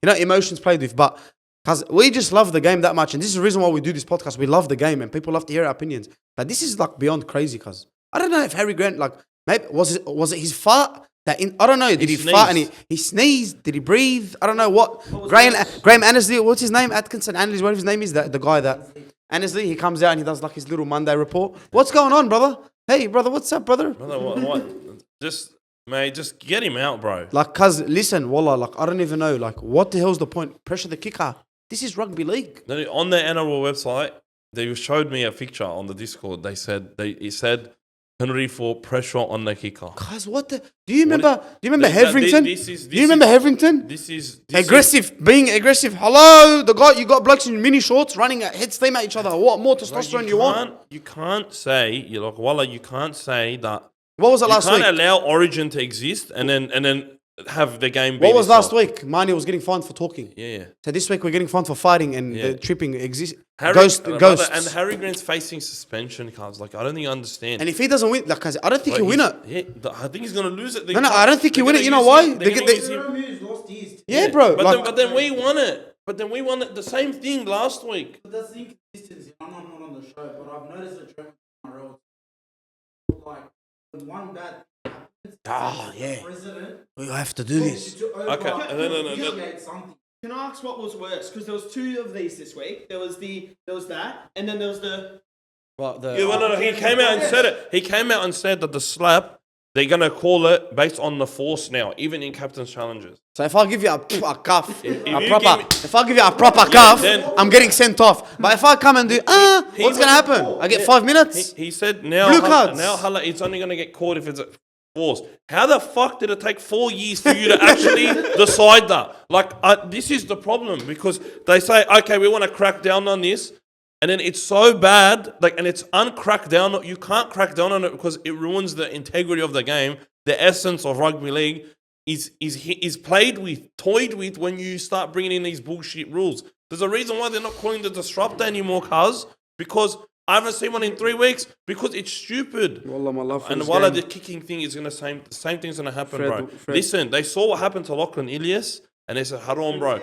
emotions played with, but because we just love the game that much, and this is the reason why we do this podcast. We love the game, and people love to hear our opinions. But this is like beyond crazy, cause I don't know if Harry Grant maybe was it his fart that I don't know. Did he fart and he sneezed? Did he breathe? I don't know what. Graham Annesley, what's his name? Atkinson Annesley, whatever his name is, the guy that. Annesley, he comes out and he does like his little Monday report. What's going on, brother? Hey, brother, what's up, brother? Brother, what? Just, mate, just get him out, bro. Like, cuz, listen, wallah, like, I don't even know, like, what the hell's the point? Pressure the kicker. This is rugby league. Then on the NRL website, they showed me a picture on the Discord. It said penalty for pressure on the kicker. Cuz, what the? Do you remember Heverington? Heverington? Do you remember Heverington? This is Being aggressive. Hello, the guy, you got blokes in mini shorts running at head steam at each other. What more testosterone you want? You can't say, you're like, wallah, you can't say that. What was it last week? You can't allow Origin to exist and then have the game be What was this last way. week? Mani was getting fined for talking. Yeah. So this week we're getting fined for fighting and the tripping exists. Ghosts. And Harry Grant's facing suspension cards. Like, I don't think you understand. And if he doesn't win, like, I don't think he'll win it. Yeah, I think he's going to lose it. No, I don't think he'll win it. You know why? Yeah, bro. But then we won it. But then we won it the same thing last week. But that's the inconsistency. I'm not on the show, but I've noticed a trend on my road. Like, when one bad president, we have to do this. Okay. No. Something. Can I ask what was worse? Because there was two of these this week. There was that, and then there was the. What, He came out and said it. He came out and said that the slap, they're gonna call it based on the force now, even in captain's challenges. So if I give you a cuff, if I give you a proper cuff, then- I'm getting sent off. But if I come and do, what's gonna happen? I get 5 minutes. He said now, Blue cards. now Hala, it's only gonna get caught if it's a force. How the fuck did it take 4 years for you to actually decide that? Like, this is the problem because they say, okay, we want to crack down on this. And then it's so bad, like, and it's uncracked down. You can't crack down on it because it ruins the integrity of the game. The essence of rugby league is played with, toyed with when you start bringing in these bullshit rules. There's a reason why they're not calling the disruptor anymore, cuz, because I haven't seen one in 3 weeks because it's stupid. Wallah, my love for And this while game. the kicking thing is gonna the same thing's gonna happen, Fred. bro. Listen, they saw what happened to Lachlan Ilias, and they said, "Haram, bro."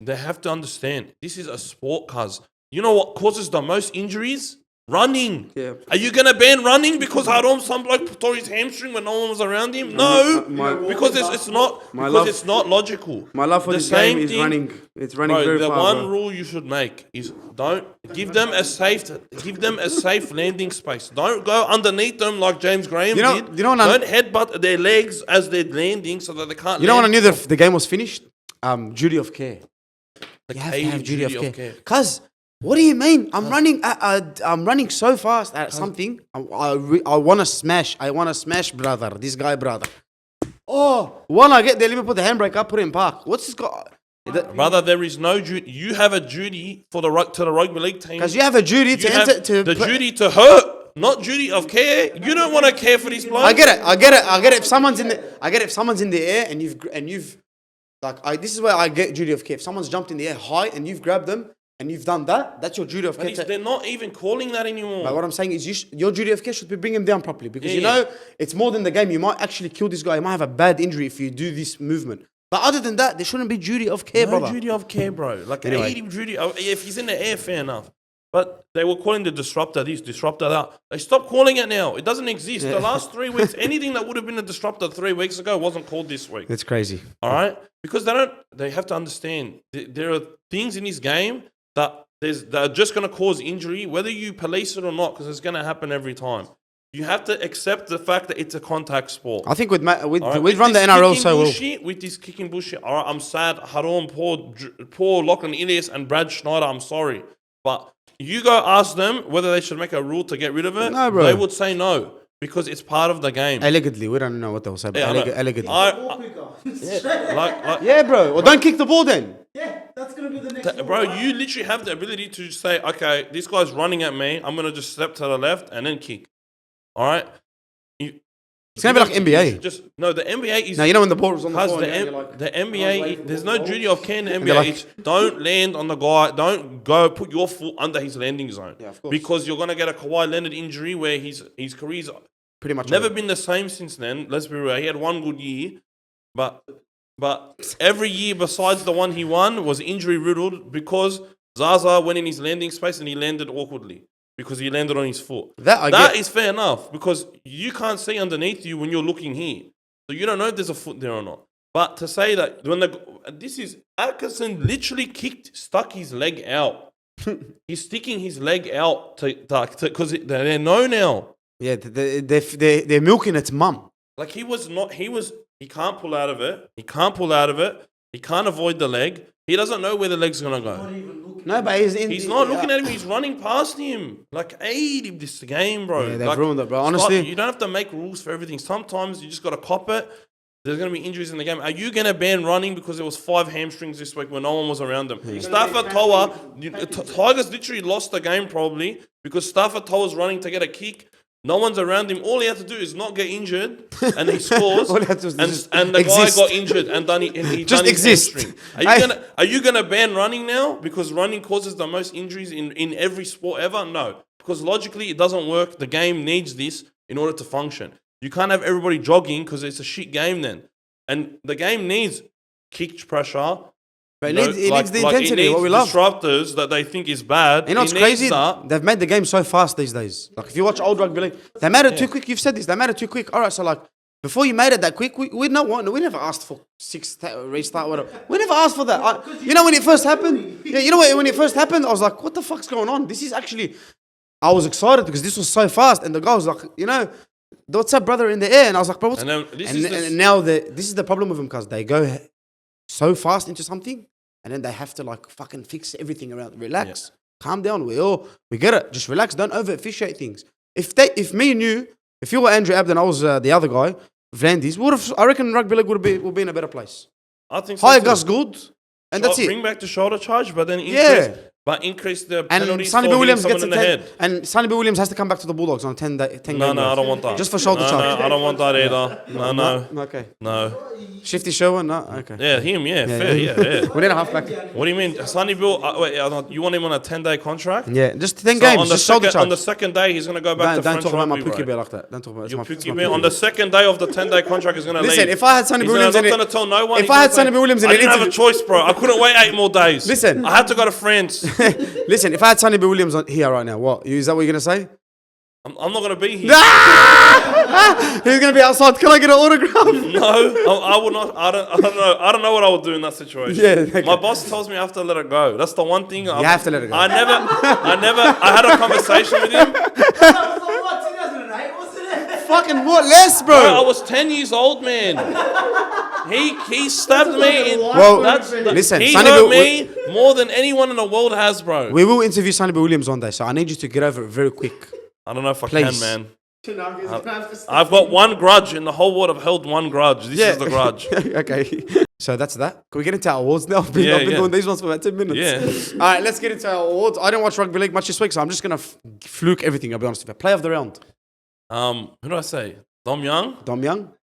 They have to understand this is a sport, cuz. You know what causes the most injuries? Running. Yeah. Are you gonna ban running because Haram some bloke tore his hamstring when no one was around him? No, because it's not logical. My love for The this game same is thing- running. It's running Bro, very the far. one bro. rule you should make is don't give them a safe landing space. Don't go underneath them like James Graham did. Don't headbutt their legs as they're landing so that they can't. You know when I knew the game was finished? Duty of care. You have to cave have duty of duty care. Cuz, what do you mean? I'm running so fast at something. I want to smash. I want to smash, brother. This guy, brother. Oh, when I get there, let me put the handbrake up, put it in park. What's this guy? Brother, there is no duty. You have a duty to the rugby league team. Because you have a duty to enter. Duty to hurt, not duty of care. You don't want to care for these blokes. I get it. If someone's in the air and you've this is where I get duty of care. If someone's jumped in the air high and you've grabbed them and you've done that, that's your duty of care. They're not even calling that anymore. But what I'm saying is your duty of care should be bringing him down properly because you know it's more than the game. You might actually kill this guy. You might have a bad injury if you do this movement. But other than that, there shouldn't be duty of care, brother. No duty of care, bro. Like, Anyway. if he's in the air, fair enough. But they were calling the disruptor this, disruptor that. They stopped calling it now. It doesn't exist. The last 3 weeks, anything that would have been a disruptor 3 weeks ago wasn't called this week. It's crazy. All right? Because they have to understand there are things in this game that are just going to cause injury, whether you police it or not, because it's going to happen every time. You have to accept the fact that it's a contact sport. I think we'd run the the NRL so well. With this kicking bullshit, all right, I'm sad. Haram, poor Lachlan Ilias and Brad Schneider, I'm sorry. But you go ask them whether they should make a rule to get rid of it. No, bro. They would say no because it's part of the game. Allegedly, we don't know what they'll say. But allegedly. Yeah, bro. Well, don't kick the ball then. Yeah, that's gonna be the next. Bro, you literally have the ability to just say, okay, this guy's running at me. I'm gonna just step to the left and then kick. All right. It's gonna be like NBA. The NBA is. Now you know when the ball was on the floor. The NBA, there's no duty of care in the NBA. It's don't land on the guy. Don't go put your foot under his landing zone. Yeah, of course. Because you're gonna get a Kawhi Leonard injury where his career's pretty much never been the same since then. Let's be real. He had one good year, but every year besides the one he won was injury riddled because Zaza went in his landing space and he landed awkwardly. Because he landed on his foot. That is fair enough because you can't see underneath you when you're looking here. So you don't know if there's a foot there or not. But to say that Atkinson literally stuck his leg out. He's sticking his leg out because they know now. Yeah, they're milking its mum. Like he can't pull out of it. He can't pull out of it. He can't avoid the leg. He doesn't know where the leg's going to go. Not even looking. No, but He's not looking at him. He's running past him. Like, hey, this is the game, bro. Yeah, they've like, ruined it, bro. Honestly. you don't have to make rules for everything. Sometimes you just got to cop it. There's going to be injuries in the game. Are you going to ban running because there was 5 hamstrings this week when no one was around them? Stafford Toa, Tigers literally lost the game probably because Stafford Toa's running to get a kick. No one's around him. All he had to do is not get injured, and he scores. All he had to do is and the exist. guy got injured, and then he Just done his exist. hamstring. Are you gonna ban running now because running causes the most injuries in every sport ever? No, because logically it doesn't work. The game needs this in order to function. You can't have everybody jogging because it's a shit game then, and the game needs kick pressure. But it needs the intensity, it what we needs love. disruptors that they think is bad. You know what's It needs crazy? that. They've made the game so fast these days. Like if you watch old rugby league, they made it too quick. You've said this. They made it too quick. All right, so like before you made it that quick, we never asked for 6 restart, whatever. We never asked for that. You know when it first happened? Yeah, you know when it first happened, I was like, what the fuck's going on? This is actually. I was excited because this was so fast, and the guy was like, you know, what's up, brother, in the air, and I was like, bro, what's? And now this is the problem with them because they go so fast into something. And then they have to like fucking fix everything around. Relax, calm down. We get it. Just relax. Don't over officiate things. If me and you, if you were Andrew Abden, I was the other guy, Vlandis, I reckon rugby league would be in a better place. I think so. Hire Gus Gould, and that's it. Bring back the shoulder charge, but then increase the penalties Sonny for B. Williams hitting gets someone in the head. and Sonny B. Williams has to come back to the Bulldogs on 10 game. No, I don't want that. Just for shoulder charge. No, I don't want that either. No. Okay. No. Shifty Sherwin, no. Okay. Yeah, him. Yeah, fair. Yeah. We need a halfback. What do you mean, Sonny Bill? You want him on a 10-day contract? Yeah, just 10 games. Just shoulder charge. On the second day, he's gonna go back to French Don't talk about my rugby, Pookie bro. Bear like that. Don't talk about Your it. Pookie Bear on the second day of the 10-day contract is gonna leave. Listen, if I had Sonny B. Williams He's not gonna tell no one. If I had Sonny B. Williams in I an didn't have a interview, choice, bro. I couldn't wait 8 more days. Listen. I had to go to France. listen, if I had Sonny B. Williams here right now, what? Is that what you're gonna say? I'm not gonna be here. He's gonna be outside. Can I get an autograph? No, I will not. I don't know what I would do in that situation. Yeah, okay. My boss tells me I have to let it go. That's the one thing. You have to let it go. I had a conversation with him. That was what, 2008, wasn't it? Fucking what? Less, bro. I was 10 years old, man. He stabbed me. Well, listen, he Sonny hurt B. me more than anyone in the world has, bro. We will interview Sonny B. Williams one day, so I need you to get over it very quick. I don't know if I Please. can, man. I've got one grudge in the whole world. I've held one grudge. This is the grudge. Okay. So that's that. Can we get into our awards now? I've been doing these ones for about 10 minutes. Yeah. All right, let's get into our awards. I didn't watch rugby league much this week, so I'm just going to fluke everything, I'll be honest with you. Play of the round. Who do I say? Dom Young? Dom Young.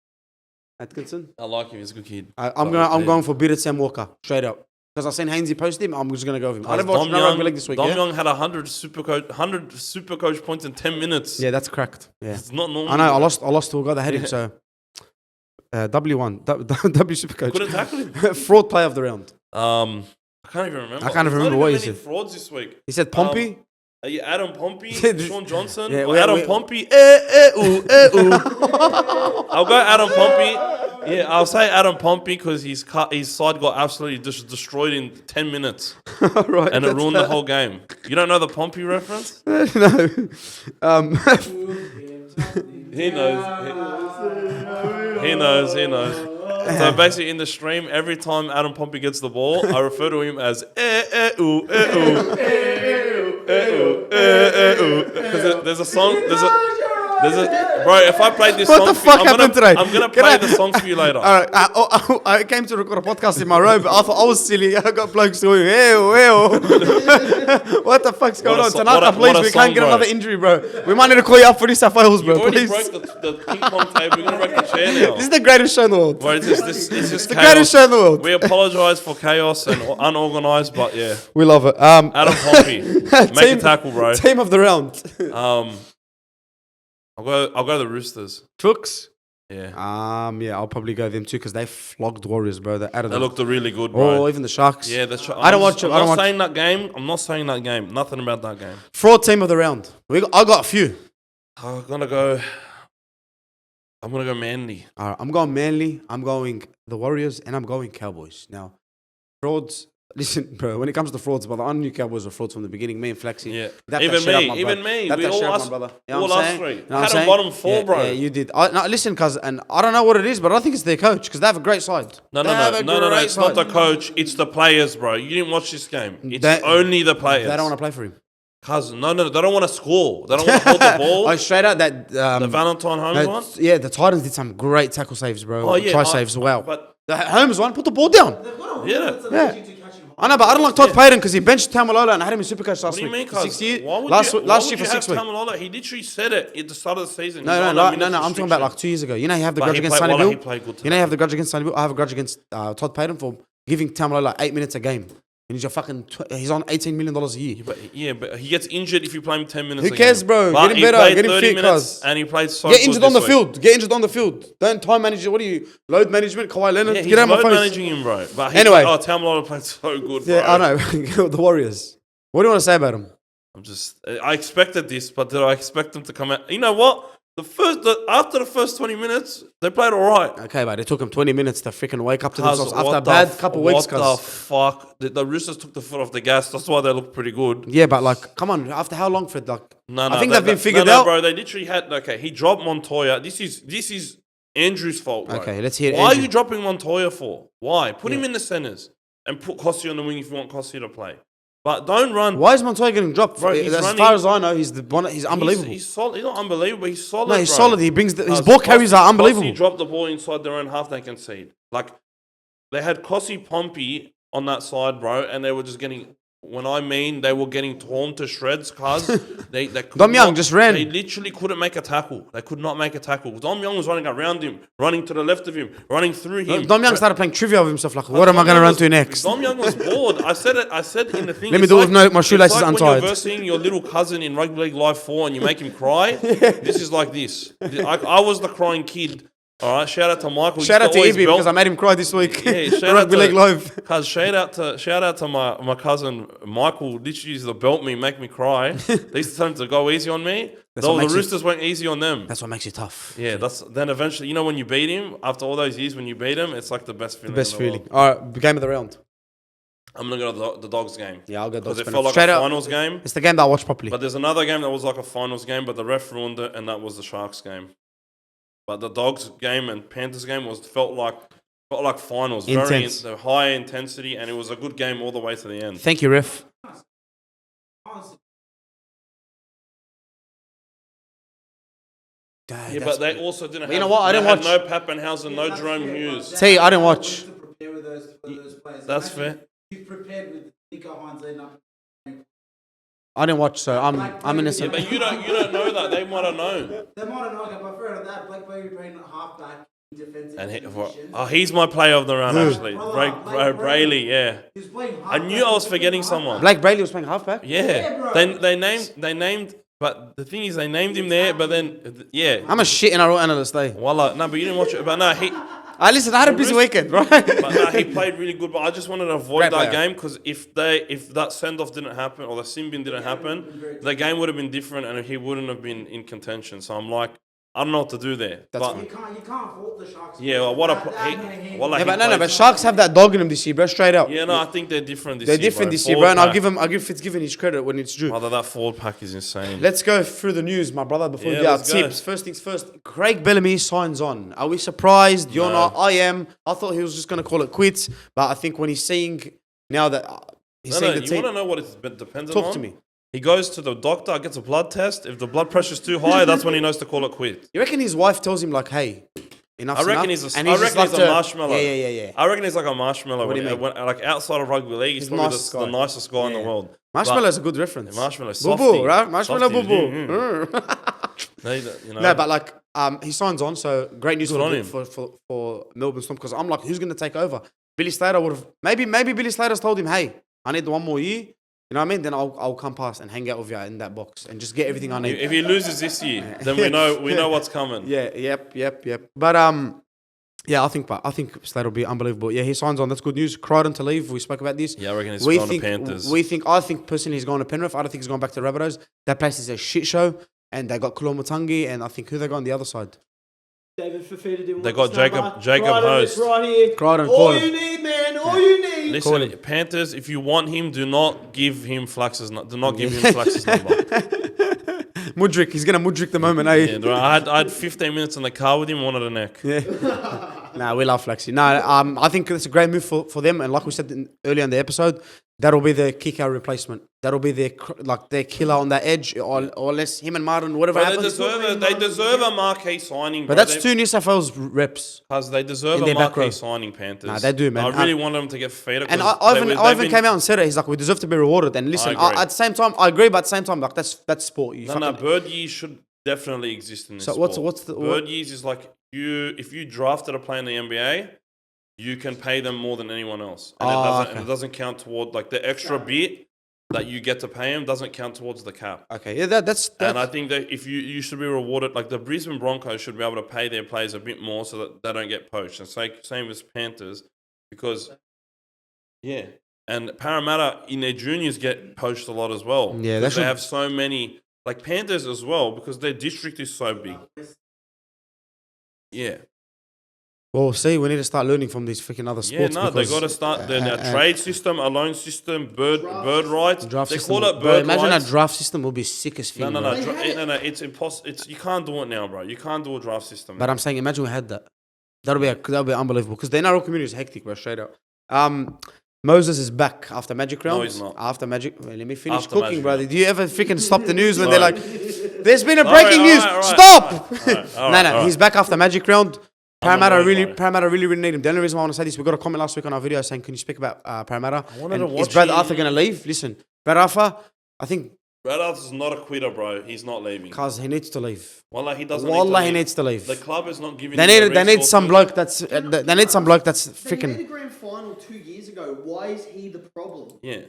Atkinson. I like him. He's a good kid. I'm going for Bearded Sam Walker, straight up. Because I've seen Hainsey post him, I'm just going to go with him. I never watched rugby league this week. Dom Young had 100 super coach points in 10 minutes. Yeah, that's cracked. Yeah. It's not normal. I know, I lost to a guy that had him, so... W1, W Supercoach. Couldn't tackle him. Fraud play of the round. I can't even remember. I can't even remember what he said. Frauds this week. He said Pompey. Adam Pompey, Sean Johnson, Yeah, Pompey. I'll go Adam Pompey. Yeah, I'll say Adam Pompey because his side got absolutely destroyed in 10 minutes. Right, and it ruined the whole game. You don't know the Pompey reference? No. He knows. So basically in the stream, every time Adam Pompey gets the ball, I refer to him as because there's a song, bro, if I played this What song the for you, fuck happened today? I'm gonna play the song for you later. All right, I came to record a podcast in my room, but I thought I was silly. I got blokes going, what the fuck's going on? Tanaka, please, we can't get another injury, bro. We might need to call you up for this fails, bro. You already Please. broke the ping pong table. We're gonna break the chair now. This is the greatest show in the world. Bro, it's just the chaos. greatest show in the world. We apologise for chaos and unorganised, but yeah. We love it. Adam Pompey, make a tackle, bro. Team of the round. I'll go the Roosters. Chooks. Yeah. Yeah, I'll probably go them too because they flogged Warriors, bro. They looked really good, bro. Oh, even the Sharks. Yeah, I don't watch it. I'm not saying that game. I'm not saying that game. Nothing about that game. Fraud team of the round. I got a few. I'm gonna go Manly. All right, I'm going Manly. I'm going the Warriors, and I'm going Cowboys. Now, frauds. Listen, bro, when it comes to frauds, brother, I knew Cowboys were frauds from the beginning. Me and Flexi. Yeah. That Even shit up, me, my even brother. me. That We all shit up, us, my brother. You know all what I'm us saying? three. You know what I'm Had a saying? bottom four, Yeah, bro. Yeah, you did. No, listen, cuz, and I don't know what it is, but I think it's their coach because they have a great side. No, it's not the coach. It's the players, bro. You didn't watch this game. It's only the players. They don't want to play for him. Cuz, no, they don't want to score. They don't want to hold the ball. Oh, straight out that. The Valentine Holmes one? Yeah, the Titans did some great tackle saves, bro. Oh, yeah. Try saves, wow. But The Holmes one, put the ball down. They've got a Yeah. that's allergic to catching I know, but I don't like Todd Payton because he benched Tamalolo and I had him in Supercoach last what do you week. mean, For cuz? 6 years. Why would Last you, last why year would for you 6 have weeks. Tamalolo? He literally said it at the start of the season. No, He's no, on no, a no, minutes no. I'm talking about like restriction. 2 years ago. You know, you have the But grudge he against played- Sunnyville. he played good You know, you have the grudge against Sunnyville. I have a grudge against Todd Payton for giving Tamalolo like 8 minutes a game. And he's your fucking. He's on $18 million a year. But he gets injured if you play him 10 minutes. Who cares, bro? But Get him he better. played Get him 30 fit, minutes cuz. and he played so Get good injured on the this week. field. Get injured on the field. Don't time manage. What are you? Load management. Kawhi Leonard. Yeah, he's Get out of my load face. managing him, bro. But he Anyway. Tamalolo played so good, bro. Yeah, I know. The Warriors. What do you want to say about him? I expected this, but did I expect them to come out? You know what? After the first 20 minutes, they played all right. Okay, but it took him 20 minutes to freaking wake up to Cuz, themselves after what a bad the couple weeks. What the fuck? The Roosters took the foot off the gas. That's why they look pretty good. Yeah, but like, come on. After how long, Fred? Like, No, I think they've been figured out. bro. They literally had. Okay, he dropped Montoya. This is Andrew's fault, bro. Okay, let's hear Why Andrew. are you dropping Montoya for? Why? Put him in the centers and put Kossi on the wing if you want Kossi to play. But don't run. Why is Montoya getting dropped? Bro, he's as running- far as I know, he's the one. He's unbelievable. He's solid. He's not unbelievable. He's solid. No, he's bro. solid. He brings his Cuz ball carries are unbelievable. Kossi dropped the ball inside their own half. They concede. Like they had Kossi Pompey on that side, bro, and they were just getting. When I mean they were getting torn to shreds, cuz they could Dom Young not- just ran. They literally couldn't make a tackle. They could not make a tackle. Dom Young was running around him, running to the left of him, running through him. Dom Young started playing trivia of himself. Like, what am I going to run to next? Dom Young was bored. I said it. I said in the thing. Let me it's do it with my shoelaces it's like untied. When you're versing your little cousin in Rugby League Live 4 and you make him cry. This is like this. I was the crying kid. All right. Shout out to Michael. Shout out to always Ibi belt- because I made him cry this week. Yeah, shout out Rugby to- League Live. Cuz shout out to my cousin Michael. Literally used to belt me, make me cry. They used to tell him to go easy on me. That's what The makes you- Roosters went easy on them. That's what makes you tough. Yeah, then eventually, you know, when you beat him after all those years, when you beat him, it's like the best feeling. The best in the feeling. world. All right, game of the round. I'm gonna go to the Dogs game. Yeah, I'll go Because Dogs. it Penrith. felt like Straight a out. finals game. It's the game that I watched properly. But there's another game that was like a finals game, but the ref ruined it, and that was the Sharks game. But the Dogs game and Panthers game felt like finals, Intense. very high intensity, and it was a good game all the way to the end. Thank you, ref. Honestly, Yeah, but they also didn't. You have, know what? I they didn't had watch. No Pappenhausen, no Jerome Hughes. See, I didn't watch. To prepare with those players. That's Imagine fair. You prepared with Nico Hines leading up. I didn't watch, so I'm innocent. But you don't know that. They might have known. They might have known, but fair enough, that Blake Bailey playing halfback in defensive And positions. he's my player of the round actually. Brother, Brayley, yeah. He was playing I knew I was forgetting someone. Blake Brayley was playing halfback. Yeah. bro. They named. But the thing is, they named him there. But then, yeah. I'm a shit NRL analyst, eh? Voila. No, but you didn't watch it. But no, he. Listen, I had a busy weekend, right? But no, he played really good. But I just wanted to avoid Great that player. game because if that send off didn't happen or the sin bin didn't happen, the game would have been different and he wouldn't have been in contention. So I'm like, I don't know what to do there. That's But You can't fault the Sharks. yeah, well, what a Yeah, but no, but Sharks have that dog in them this year, bro. Straight up. Yeah, no, I think they're different this They're year. different bro. this year, bro. And Forward I'll give Fitzgibbon his credit when it's due. Brother, that forward pack is insane. Let's go through the news, my brother, before we Yeah, get our let's go. tips. First things first, Craig Bellamy signs on. Are we surprised? You're No. not. I am. I thought he was just going to call it quits, but I think when he's seeing now that he's seeing the you team, want to know what it's dependent on? talk to me. He goes to the doctor, gets a blood test. If the blood pressure's too high, that's when he knows to call it quit. You reckon his wife tells him like, "Hey, enough's I reckon enough," he's a just marshmallow. Yeah. I reckon he's like a marshmallow. What do you mean? Like outside of rugby league, he's He's probably nicest the guy. nicest guy in the Yeah. world. Marshmallow's a good reference. Marshmallow, Boo softy. boo, right? Marshmallow Softy, boo boo. You know. No, but like he signs on, so great news Good on him. for Melbourne Storm because I'm like, who's going to take over? Billy Slater would have maybe Billy Slater's told him, hey, I need 1 more year. You know what I mean? Then I'll come past and hang out with you in that box and just get everything I need. If he loses this year, then we know what's coming. Yeah, yep. But yeah, I think Slater will be unbelievable. Yeah, he signs on. That's good news. Crichton to leave. We spoke about this. Yeah, I reckon he's We going think to Panthers. I think personally he's going to Penrith. I don't think he's going back to Rabbitohs. That place is a shit show, and they got Kolomatangi, and I think who they got on the other side. David Fifita didn't They want got this number. Jacob Right on this Host. right here. Crichton, All call you him. need, man. All you need. Listen, Panthers, if you want him, do not give him Flax's do not give him Flax's number. Mudrik, he's gonna Mudrik the moment, eh? Yeah, I had 15 minutes in the car with him, wanted a neck. Yeah. Nah, we love Flaxy. I think it's a great move for them, and like we said earlier in the episode, that'll be the kick-out replacement. That'll be their killer on that edge, or less him and Martin, whatever But happens. they deserve a marquee signing. But that's 2 New South Wales reps. Because they deserve in a their back marquee row. signing, Panthers. Nah, they do, man. I really want them to get Fifita. And Ivan came out and said it. He's like, we deserve to be rewarded. And listen, I agree. at the same time, I agree, but at the same time, like that's sport. No, bird years should definitely exist in this So sport. what's the bird years is like if you drafted a player in the NBA, you can pay them more than anyone else, and it doesn't count toward like the extra bit that you get to pay him doesn't count towards the cap. Okay, yeah, that's And I think that if you should be rewarded, like the Brisbane Broncos should be able to pay their players a bit more so that they don't get poached. And same as Panthers, because and Parramatta in their juniors get poached a lot as well. Yeah, they have so many, like Panthers as well, because their district is so big. Yeah. Well, see, we need to start learning from these freaking other sports. Yeah, no, they got to start their trade system, a loan system, bird rights. Draft they system. call it Bro, bird imagine rights. a draft system will be sick as thing. No, bro. it's impossible. You can't do it now, bro. You can't do a draft system. But I'm saying, imagine we had that. That'll be unbelievable because the NRL community is hectic, bro. Straight up. Moses is back after Magic round. No, he's not. After Magic, well, let me finish After cooking, Magic brother. round. Do you ever freaking stop the news when Sorry. they're like, "There's been a breaking news, stop!" No, he's back after Magic round. Parramatta really need him. The only reason why I want to say this, we got a comment last week on our video saying, "Can you speak about Parramatta?" I wanted to watch Is Brad him. Arthur gonna leave? Listen, Brad Arthur, I think, Brad Arthur's not a quitter, bro. He's not leaving. cause he needs to leave. Wallah, he doesn't. Wallah, need he to needs to leave. The club is not giving. They need some bloke that's They made the freaking. grand final 2 years ago. Why is he the problem? Yeah,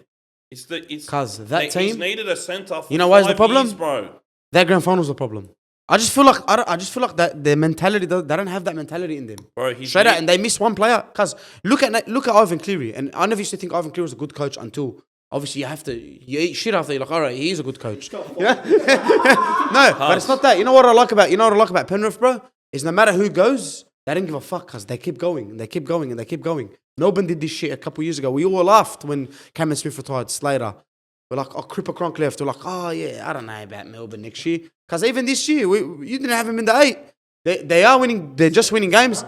it's 'Cause that he's team- needed a centre. For You know why is the 5 problem? years, bro? Their grand final's the problem. I just feel like that their mentality, they don't have that mentality in them. Bro, Straight out, and they miss one player. Cause look at Ivan Cleary, and I never used to think Ivan Cleary was a good coach until obviously you eat shit after you're like, all right, he's a good coach. No, but it's not that. You know what I like about Penrith, bro? Is no matter who goes, they don't give a fuck because they keep going and they keep going and they keep going. Melbourne did this shit a couple years ago. We all laughed when Cameron Smith retired, Slater. We're like, oh, Cripper Cronk left. We're like, oh, yeah, I don't know about Melbourne next year. Because even this year, you didn't have him in the 8. They are winning. They're just winning games.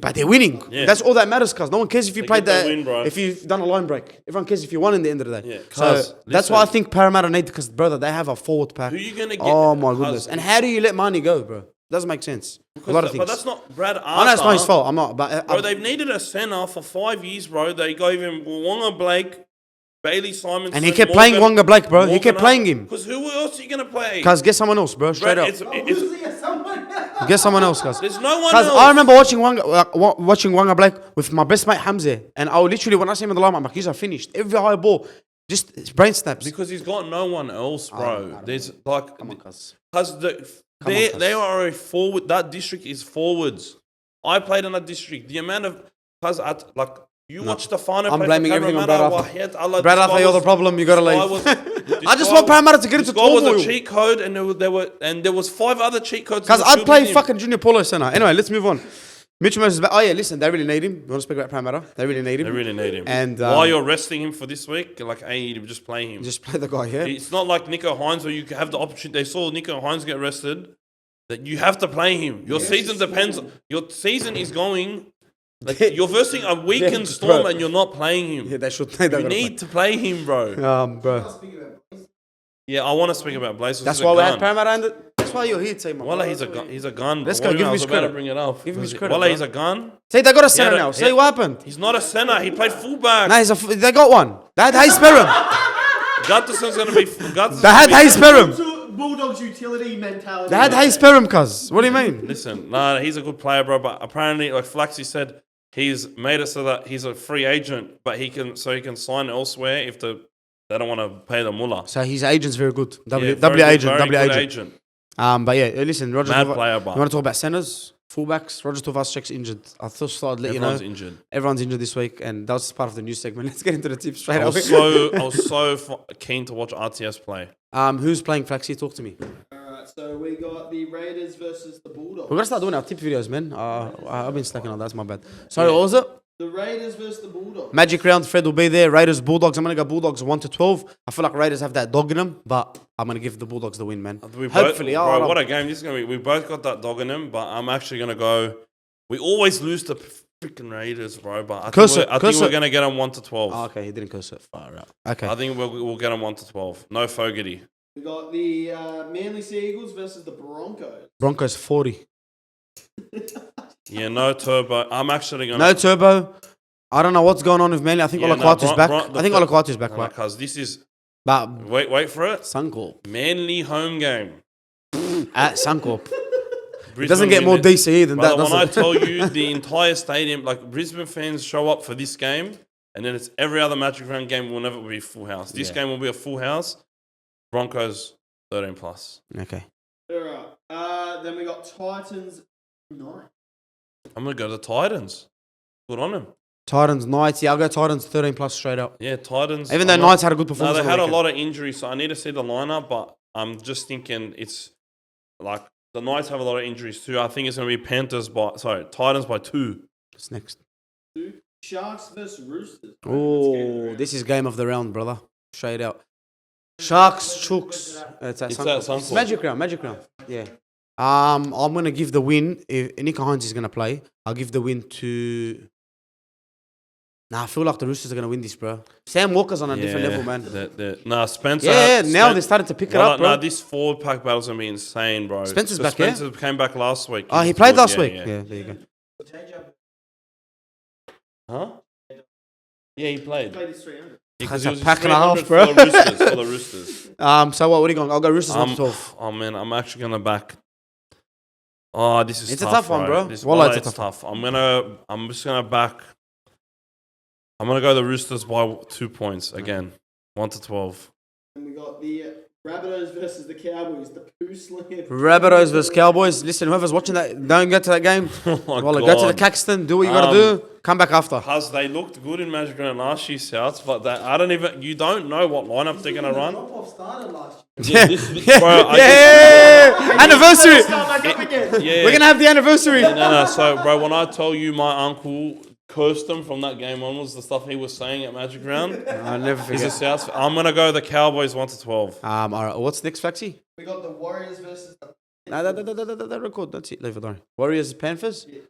But they're winning. Yeah. That's all that matters, cuz. No one cares if you played get that. the win, bro. If you've done a line break. Everyone cares if you won in the end of the day. Yeah, so cuz, that's why I listen. think Parramatta need, because, brother, they have a forward pack. Who you gonna get? Oh, my Cuz- goodness. And how do you let Marnie go, bro? Doesn't make sense. A lot of things. But that's not Brad Arthur. I know it's not his fault. I'm not. But Bro, they've needed a centre for 5 years, bro. They gave him Wonga Blake, Bailey Simonson. and he kept playing Wonga Blake, bro. He kept playing him. Because who else are you going to play? Cuz, get someone else, bro. Straight Bro, up. Get someone else, cuz. There's no one Because else. I remember watching Wanga Blake with my best mate Hamza, and I would literally, when I see him in the line, I'm like, these are finished. Every high ball, just it's brain snaps. Because he's got no one else, bro. There's like... Come on, cuz. Because they are a forward. That district is forwards. I played in that district. The amount of... Because you watch the final. I'm blaming everything on Brad Arthur. Brad Brad Arthur, you're the problem. You gotta leave. I just want Parramatta to get into This guy was turmoil. a cheat code, and there was 5 other cheat codes. Because in the I'd field play with him. fucking Junior Paulo center. Anyway, let's move on. Mitchell Moses is back. Oh yeah, listen, they really need him. You want to speak about Parramatta? They really need him. They really need him. And while you're resting him for this week, like, hey, just play him. just play the guy here. It's not like Nico Hines where you have the opportunity. They saw Nico Hines get arrested. That you have to play him. Your season depends. Your season is going. Like you're versing a weakened Storm, bro. and you're not playing him. Yeah, they should. You need to play him, bro. bro. Yeah, I want to speak about Blaze. That's why we had Parramatta. And that's why you're here, team. Wallah, he's a gun. He's a gun. Let's What go, do you give mean? him I his was about to credit. bring it up. Give him his credit, Wallah, bro. he's a gun. See, they got a center Yeah, now. yeah. See what happened? He's not a center. He played fullback. No, they got one. They had Hayes Perham. Gutterson's gonna be. Gutterson's They had gonna be- Hayes Perham. Bulldogs utility mentality. They had Hayes Perham, cuz. What do you mean? Listen, nah, he's a good player, bro. But apparently, like Flaxy said, he's made it so that he's a free agent, but he can sign elsewhere if they don't want to pay the mullah. So his agent's very good. W Yeah, very agent. good, W very good agent. But yeah, listen, Roger. Mad Tuvas- player, you but want to talk about centers, fullbacks? Roger Tuvas injured. I thought I'd let you know. everyone's injured. Everyone's injured this week, and that was part of the news segment. Let's get into the tips straight I away. was so keen to watch RTS play. Who's playing Flaxy? Talk to me. Alright, so we got the Raiders versus the Bulldogs. We're gonna start doing our tip videos, man. I've been slacking on that. That's my bad. Sorry, what was it? The Raiders versus the Bulldogs. Magic round. Fred will be there. Raiders, Bulldogs. I'm gonna go Bulldogs 1 to 12. I feel like Raiders have that dog in them, but I'm gonna give the Bulldogs the win, man. Hopefully, bro, what a game this is gonna be. We both got that dog in them, but I'm actually gonna go. We always lose to freaking Raiders, bro. But I think we're gonna get them 1 to 12. Oh, okay, he didn't curse it. Far out. Okay. I think we'll get them 1 to 12. No Fogarty. We got the Manly Sea Eagles versus the Broncos. Broncos 40. Yeah, no Turbo. I'm actually gonna. No Turbo. I don't know what's going on with Manly. I think Olaquatu's back. I think Olaquatu's back, right? Because this is. But wait for it. Suncorp. Manly home game. At Suncorp. It doesn't get more DCE than that, does when I it? tell you the entire stadium, like Brisbane fans show up for this game, and then it's every other Magic Round game will never be full house. This game will be a full house. Broncos 13 plus. Okay. Alright. Then we got Titans 9. I'm gonna go to the Titans. Good on them. Titans, Knights. Yeah, I'll go Titans 13 plus straight up. Yeah, Titans. Even though Knights had a good performance. No, they had a lot of injuries, so I need to see the lineup, but I'm just thinking it's like the Knights have a lot of injuries too. I think it's gonna be Titans by 2. What's next? 2. Sharks versus Roosters. Oh, this is game of the round, brother. Straight out. Sharks, Chooks. It's at Suncorp. Magic round. Yeah. I'm gonna give the win. If Nico Hines is gonna play, I'll give the win to. Nah, I feel like the Roosters are gonna win this, bro. Sam Walker's on a different level, man. Spencer. Yeah, now they started to pick it up, bro. Nah, this forward pack battle's gonna be insane, bro. Spencer's back, Spencer came back last week. Oh, he played last week. Yeah, there you go. Huh? Yeah, he played. He played his 300. That's a pack and a half, bro. For the Roosters. So what are you going? I'll go Roosters 1 to 12. Oh man, I'm actually gonna back. Oh, this is It's tough, a tough one, bro. It's tough. I'm just gonna back. I'm gonna go the Roosters by 2 points again, 1 to 12. And we got the Rabbitohs versus the Cowboys. The poo slinger. Rabbitohs versus Cowboys. Listen, whoever's watching that, don't get to that game. Oh my Go to God. the Caxton. Do what you gotta do. Come back after. Because they looked good in Magic Round last year, Souths, but you don't know what lineup they're gonna run. Drop-off started last year. Anniversary. Yeah. We're gonna have the anniversary. No. So, bro, when I tell you my uncle cursed them from that game onwards, the stuff he was saying at Magic Round, I'll never he's a forget. South. I'm gonna go the Cowboys 1 to 12. All right. What's next, Faxi? We got the Warriors versus the. Nah, that record. That's it. Leave it on. Warriors, Panthers. Yeah.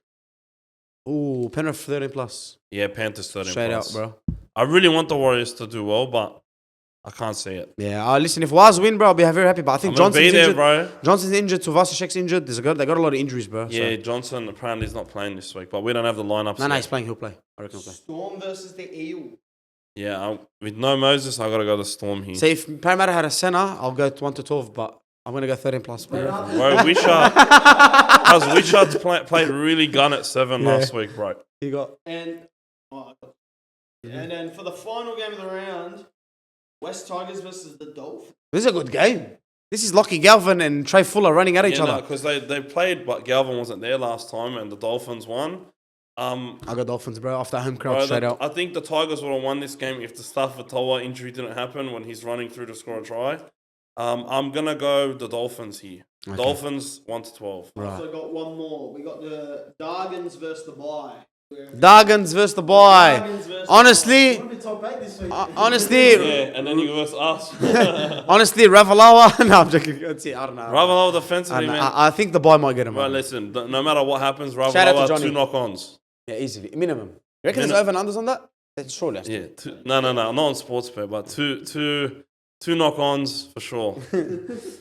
Ooh, Penrith 13 plus. Yeah, Panthers 13 Straight plus. out, bro. I really want the Warriors to do well, but I can't see it. Yeah, listen, if Waz win, bro, I'll be very happy. But I think I'm gonna be Johnson's there, injured. bro. Johnson's injured. Tuvasashek's injured. They got a lot of injuries, bro. Yeah, Johnson apparently is not playing this week, but we don't have the lineups. No, yet. he's playing. He'll play. I reckon he'll play. Storm versus the Eels. Yeah, with no Moses, I gotta go to Storm here. See, if Parramatta had a center, I'll go 1 to 12, but I'm gonna go 13 plus. Bro. Bro, Wishart played really gun at 7 last week, bro. You got. And then for the final game of the round, West Tigers versus the Dolphins. This is a good game. This is Lockie Galvin and Trey Fuller running at each other. Because they played, but Galvin wasn't there last time, and the Dolphins won. I got Dolphins, bro, off that home crowd Bro, straight out. I think the Tigers would have won this game if the Stafford-Toa injury didn't happen when he's running through to score a try. I'm gonna go the Dolphins here. Okay. Dolphins 1 to 12. Right. Also got one more. We got the Dargans versus the Bye. Dargans versus the boy. Honestly, We'll be top 8 this week. honestly, Yeah, and then you versus us. honestly, Ravalawa. No, I'm joking. That's it. I don't know. Ravalawa defensively, man. I think the boy might get him. Bro, listen, no matter what happens, Shout out to Ravalawa Johnny. 2 knock-ons. Yeah, easily. Minimum. You reckon there's over and unders on that? That's surely. Has to. Yeah, no, not on sports bet, but two knock-ons for sure.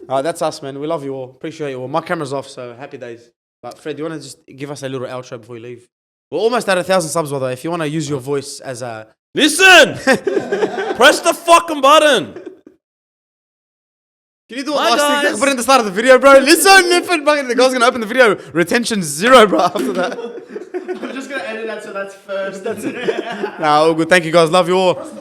All right, that's us, man. We love you all. Appreciate you all. My camera's off, so happy days. But Fred, do you want to just give us a little outro before you leave? We're almost at 1,000 subs, by the way. If you want to use your voice as a... Listen! Press the fucking button! Can you do it Hi, last thing? guys. Put it in the start of the video, bro. Listen, the guy's going to open the video. Retention's 0, bro, after that. I'm just going to edit that so that's first. Nah, all good. Thank you, guys. Love you all.